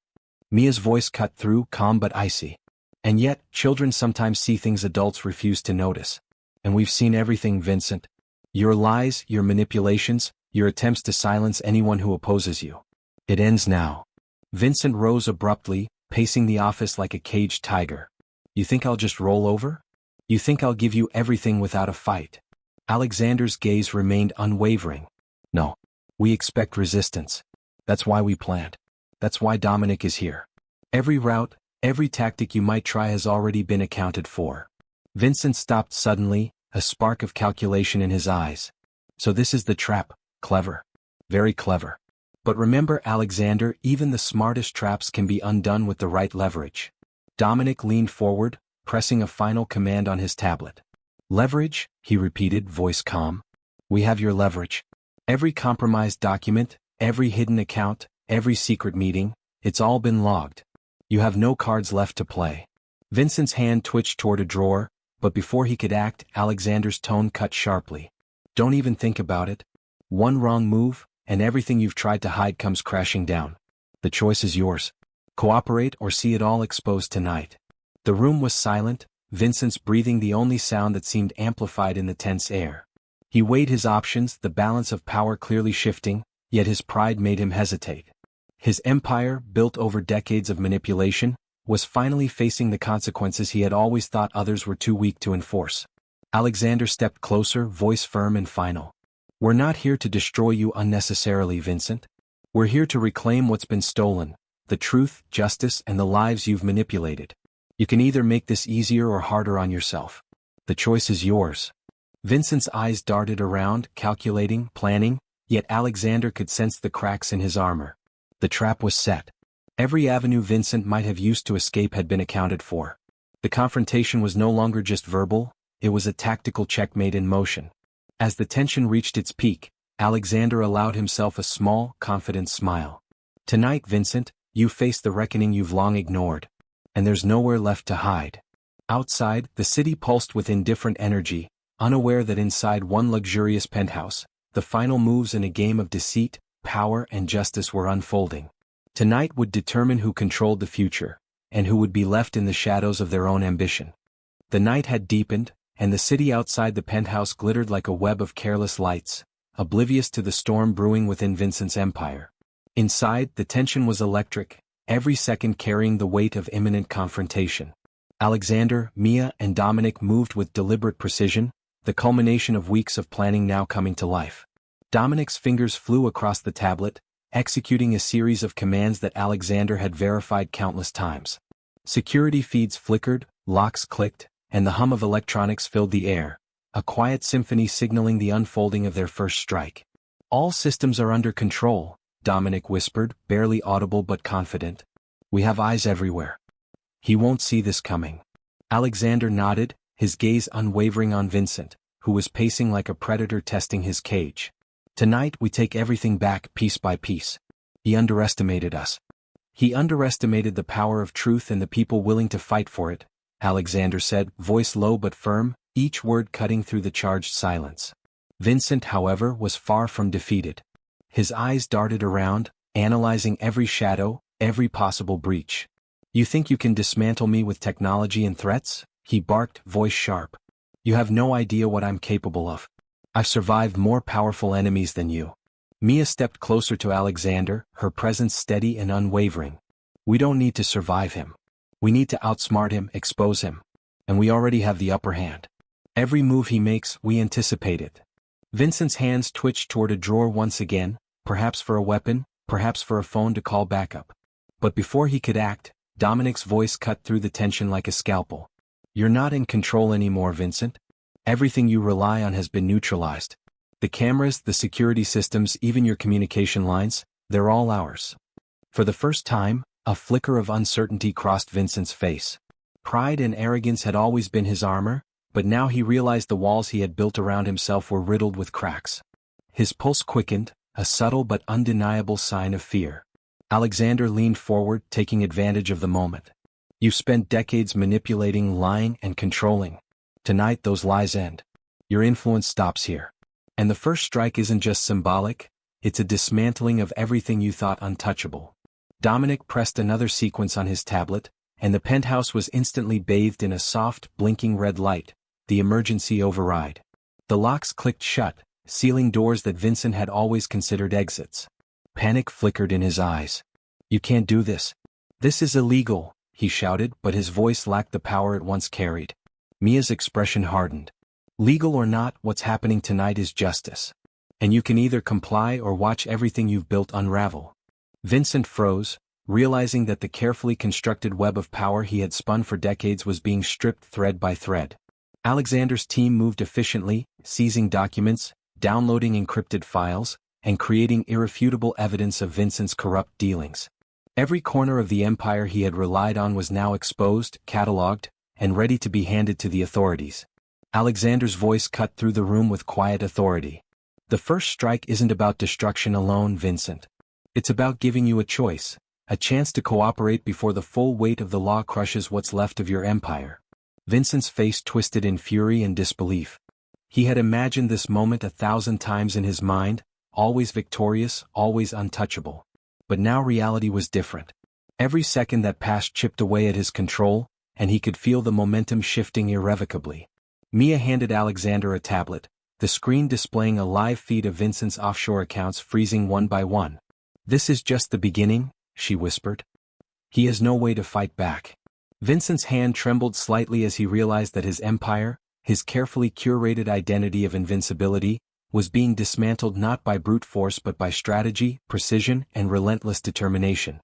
Mia's voice cut through, calm but icy. And yet, children sometimes see things adults refuse to notice. And we've seen everything, Vincent. Your lies, your manipulations, your attempts to silence anyone who opposes you. It ends now. Vincent rose abruptly, pacing the office like a caged tiger. You think I'll just roll over? You think I'll give you everything without a fight? Alexander's gaze remained unwavering. No. We expect resistance. That's why we planned. That's why Dominic is here. Every route, every tactic you might try has already been accounted for. Vincent stopped suddenly, a spark of calculation in his eyes. So this is the trap. Clever. Very clever. But remember, Alexander, even the smartest traps can be undone with the right leverage. Dominic leaned forward, pressing a final command on his tablet. Leverage, he repeated, voice calm. We have your leverage. Every compromised document, every hidden account, every secret meeting, it's all been logged. You have no cards left to play. Vincent's hand twitched toward a drawer, but before he could act, Alexander's tone cut sharply. Don't even think about it. One wrong move, and everything you've tried to hide comes crashing down. The choice is yours. Cooperate or see it all exposed tonight. The room was silent, Vincent's breathing the only sound that seemed amplified in the tense air. He weighed his options, the balance of power clearly shifting, yet his pride made him hesitate. His empire, built over decades of manipulation, was finally facing the consequences he had always thought others were too weak to enforce. Alexander stepped closer, voice firm and final. "We're not here to destroy you unnecessarily, Vincent. We're here to reclaim what's been stolen, the truth, justice, and the lives you've manipulated. You can either make this easier or harder on yourself. The choice is yours." Vincent's eyes darted around, calculating, planning, yet Alexander could sense the cracks in his armor. The trap was set. Every avenue Vincent might have used to escape had been accounted for. The confrontation was no longer just verbal, it was a tactical checkmate in motion. As the tension reached its peak, Alexander allowed himself a small, confident smile. "Tonight, Vincent, you face the reckoning you've long ignored. And there's nowhere left to hide." Outside, the city pulsed with indifferent energy, unaware that inside one luxurious penthouse, the final moves in a game of deceit, power and justice were unfolding. Tonight would determine who controlled the future, and who would be left in the shadows of their own ambition. The night had deepened, and the city outside the penthouse glittered like a web of careless lights, oblivious to the storm brewing within Vincent's empire. Inside, the tension was electric, every second carrying the weight of imminent confrontation. Alexander, Mia, and Dominic moved with deliberate precision, the culmination of weeks of planning now coming to life. Dominic's fingers flew across the tablet, executing a series of commands that Alexander had verified countless times. Security feeds flickered, locks clicked, and the hum of electronics filled the air, a quiet symphony signaling the unfolding of their first strike. "All systems are under control," Dominic whispered, barely audible but confident. "We have eyes everywhere. He won't see this coming." Alexander nodded, his gaze unwavering on Vincent, who was pacing like a predator testing his cage. "Tonight we take everything back piece by piece. He underestimated us. He underestimated the power of truth and the people willing to fight for it," Alexander said, voice low but firm, each word cutting through the charged silence. Vincent, however, was far from defeated. His eyes darted around, analyzing every shadow, every possible breach. "You think you can dismantle me with technology and threats?" he barked, voice sharp. "You have no idea what I'm capable of. I've survived more powerful enemies than you." Mia stepped closer to Alexander, her presence steady and unwavering. "We don't need to survive him. We need to outsmart him, expose him. And we already have the upper hand. Every move he makes, we anticipate it." Vincent's hands twitched toward a drawer once again, perhaps for a weapon, perhaps for a phone to call backup. But before he could act, Dominic's voice cut through the tension like a scalpel. "You're not in control anymore, Vincent. Everything you rely on has been neutralized. The cameras, the security systems, even your communication lines, they're all ours." For the first time, a flicker of uncertainty crossed Vincent's face. Pride and arrogance had always been his armor, but now he realized the walls he had built around himself were riddled with cracks. His pulse quickened, a subtle but undeniable sign of fear. Alexander leaned forward, taking advantage of the moment. "You've spent decades manipulating, lying, and controlling. Tonight those lies end. Your influence stops here. And the first strike isn't just symbolic, it's a dismantling of everything you thought untouchable." Dominic pressed another sequence on his tablet, and the penthouse was instantly bathed in a soft, blinking red light, the emergency override. The locks clicked shut, sealing doors that Vincent had always considered exits. Panic flickered in his eyes. "You can't do this. This is illegal," he shouted, but his voice lacked the power it once carried. Mia's expression hardened. "Legal or not, what's happening tonight is justice. And you can either comply or watch everything you've built unravel." Vincent froze, realizing that the carefully constructed web of power he had spun for decades was being stripped thread by thread. Alexander's team moved efficiently, seizing documents, downloading encrypted files, and creating irrefutable evidence of Vincent's corrupt dealings. Every corner of the empire he had relied on was now exposed, catalogued, and ready to be handed to the authorities. Alexander's voice cut through the room with quiet authority. "The first strike isn't about destruction alone, Vincent. It's about giving you a choice, a chance to cooperate before the full weight of the law crushes what's left of your empire." Vincent's face twisted in fury and disbelief. He had imagined this moment 1,000 times in his mind, always victorious, always untouchable. But now reality was different. Every second that passed chipped away at his control, and he could feel the momentum shifting irrevocably. Mia handed Alexander a tablet, the screen displaying a live feed of Vincent's offshore accounts freezing one by one. "This is just the beginning," she whispered. "He has no way to fight back." Vincent's hand trembled slightly as he realized that his empire, his carefully curated identity of invincibility, was being dismantled not by brute force but by strategy, precision, and relentless determination.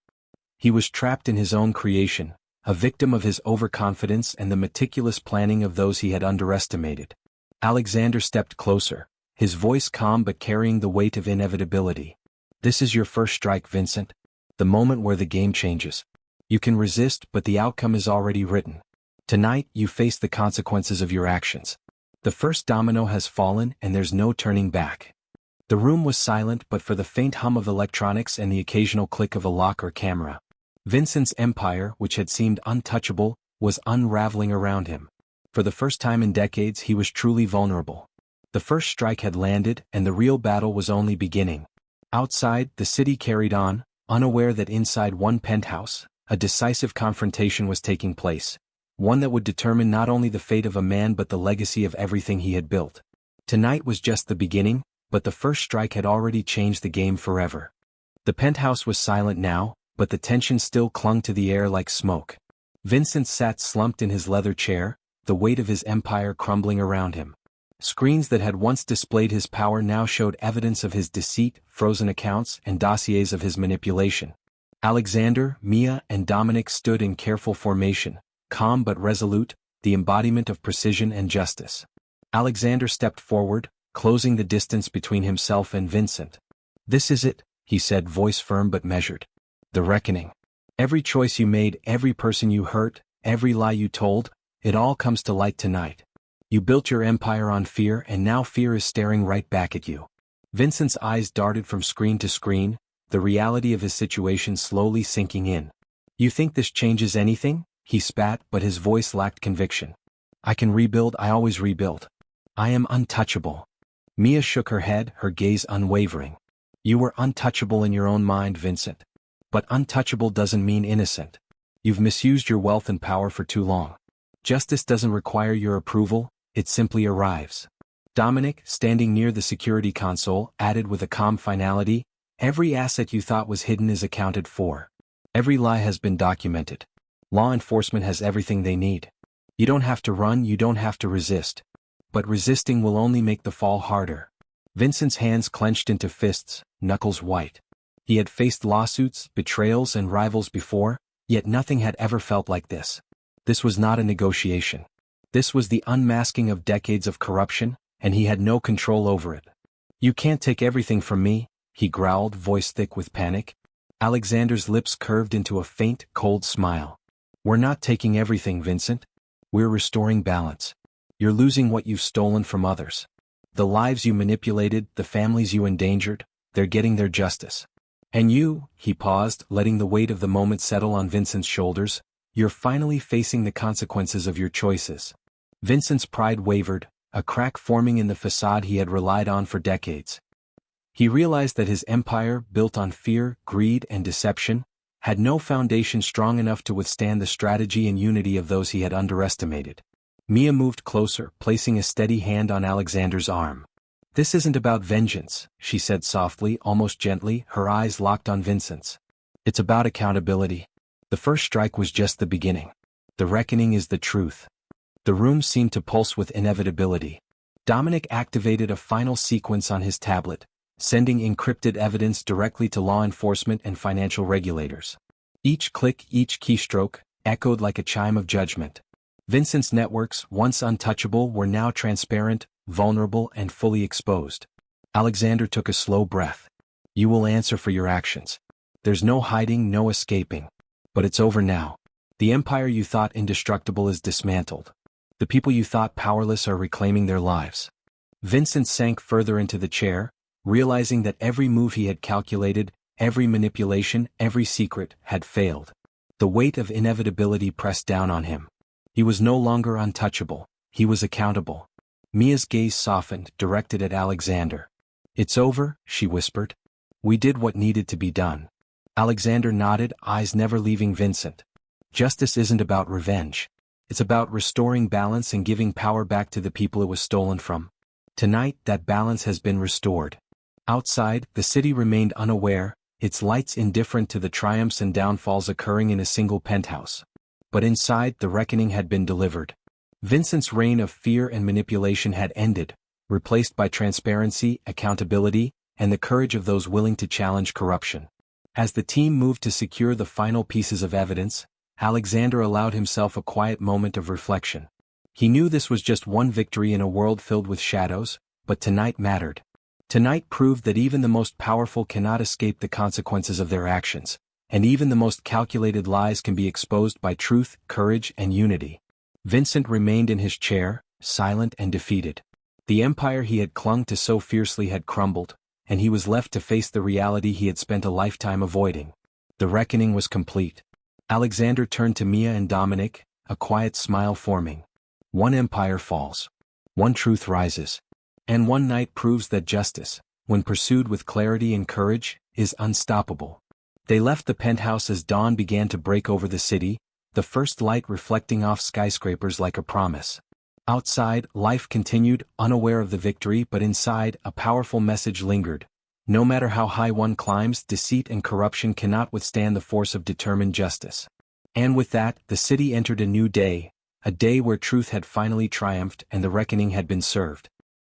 He was trapped in his own creation, a victim of his overconfidence and the meticulous planning of those he had underestimated. Alexander stepped closer, his voice calm but carrying the weight of inevitability. "This is your first strike, Vincent. The moment where the game changes. You can resist, but the outcome is already written. Tonight, you face the consequences of your actions. The first domino has fallen and there's no turning back." The room was silent but for the faint hum of electronics and the occasional click of a lock or camera. Vincent's empire, which had seemed untouchable, was unraveling around him. For the first time in decades he was truly vulnerable. The first strike had landed and the real battle was only beginning. Outside, the city carried on, unaware that inside one penthouse, a decisive confrontation was taking place. One that would determine not only the fate of a man but the legacy of everything he had built. Tonight was just the beginning, but the first strike had already changed the game forever. The penthouse was silent now, but the tension still clung to the air like smoke. Vincent sat slumped in his leather chair, the weight of his empire crumbling around him. Screens that had once displayed his power now showed evidence of his deceit, frozen accounts, and dossiers of his manipulation. Alexander, Mia, and Dominic stood in careful formation, calm but resolute, the embodiment of precision and justice. Alexander stepped forward, closing the distance between himself and Vincent. "This is it," he said, voice firm but measured. "The reckoning. Every choice you made, every person you hurt, every lie you told, it all comes to light tonight. You built your empire on fear and now fear is staring right back at you." Vincent's eyes darted from screen to screen, the reality of his situation slowly sinking in. "You think this changes anything?" he spat, but his voice lacked conviction. "I can rebuild, I always rebuild. I am untouchable." Mia shook her head, her gaze unwavering. "You were untouchable in your own mind, Vincent. But untouchable doesn't mean innocent. You've misused your wealth and power for too long. Justice doesn't require your approval, it simply arrives." Dominic, standing near the security console, added with a calm finality, "Every asset you thought was hidden is accounted for. Every lie has been documented. Law enforcement has everything they need. You don't have to run, you don't have to resist. But resisting will only make the fall harder." Vincent's hands clenched into fists, knuckles white. He had faced lawsuits, betrayals, and rivals before, yet nothing had ever felt like this. This was not a negotiation. This was the unmasking of decades of corruption, and he had no control over it. "You can't take everything from me," he growled, voice thick with panic. Alexander's lips curved into a faint, cold smile. "We're not taking everything, Vincent. We're restoring balance. You're losing what you've stolen from others. The lives you manipulated, the families you endangered, they're getting their justice. And you," he paused, letting the weight of the moment settle on Vincent's shoulders, "you're finally facing the consequences of your choices." Vincent's pride wavered, a crack forming in the facade he had relied on for decades. He realized that his empire, built on fear, greed, and deception, had no foundation strong enough to withstand the strategy and unity of those he had underestimated. Mia moved closer, placing a steady hand on Alexander's arm. "This isn't about vengeance," she said softly, almost gently, her eyes locked on Vincent's. "It's about accountability. The first strike was just the beginning. The reckoning is the truth." The room seemed to pulse with inevitability. Dominic activated a final sequence on his tablet, sending encrypted evidence directly to law enforcement and financial regulators. Each click, each keystroke, echoed like a chime of judgment. Vincent's networks, once untouchable, were now transparent, vulnerable, and fully exposed. Alexander took a slow breath. "You will answer for your actions. There's no hiding, no escaping. But it's over now. The empire you thought indestructible is dismantled. The people you thought powerless are reclaiming their lives." Vincent sank further into the chair, realizing that every move he had calculated, every manipulation, every secret, had failed. The weight of inevitability pressed down on him. He was no longer untouchable, he was accountable. Mia's gaze softened, directed at Alexander. "It's over," she whispered. "We did what needed to be done." Alexander nodded, eyes never leaving Vincent. "Justice isn't about revenge. It's about restoring balance and giving power back to the people it was stolen from. Tonight, that balance has been restored. Outside, the city remained unaware, its lights indifferent to the triumphs and downfalls occurring in a single penthouse. But inside, the reckoning had been delivered. Vincent's reign of fear and manipulation had ended, replaced by transparency, accountability, and the courage of those willing to challenge corruption. As the team moved to secure the final pieces of evidence, Alexander allowed himself a quiet moment of reflection. He knew this was just one victory in a world filled with shadows, but tonight mattered. Tonight proved that even the most powerful cannot escape the consequences of their actions, and even the most calculated lies can be exposed by truth, courage, and unity. Vincent remained in his chair, silent and defeated. The empire he had clung to so fiercely had crumbled, and he was left to face the reality he had spent a lifetime avoiding. The reckoning was complete. Alexander turned to Mia and Dominic, a quiet smile forming. One empire falls. One truth rises. And one night proves that justice, when pursued with clarity and courage, is unstoppable. They left the penthouse as dawn began to break over the city, the first light reflecting off skyscrapers like a promise. Outside, life continued, unaware of the victory, but inside, a powerful message lingered. No matter how high one climbs, deceit and corruption cannot withstand the force of determined justice. And with that, the city entered a new day, a day where truth had finally triumphed and the reckoning had been served.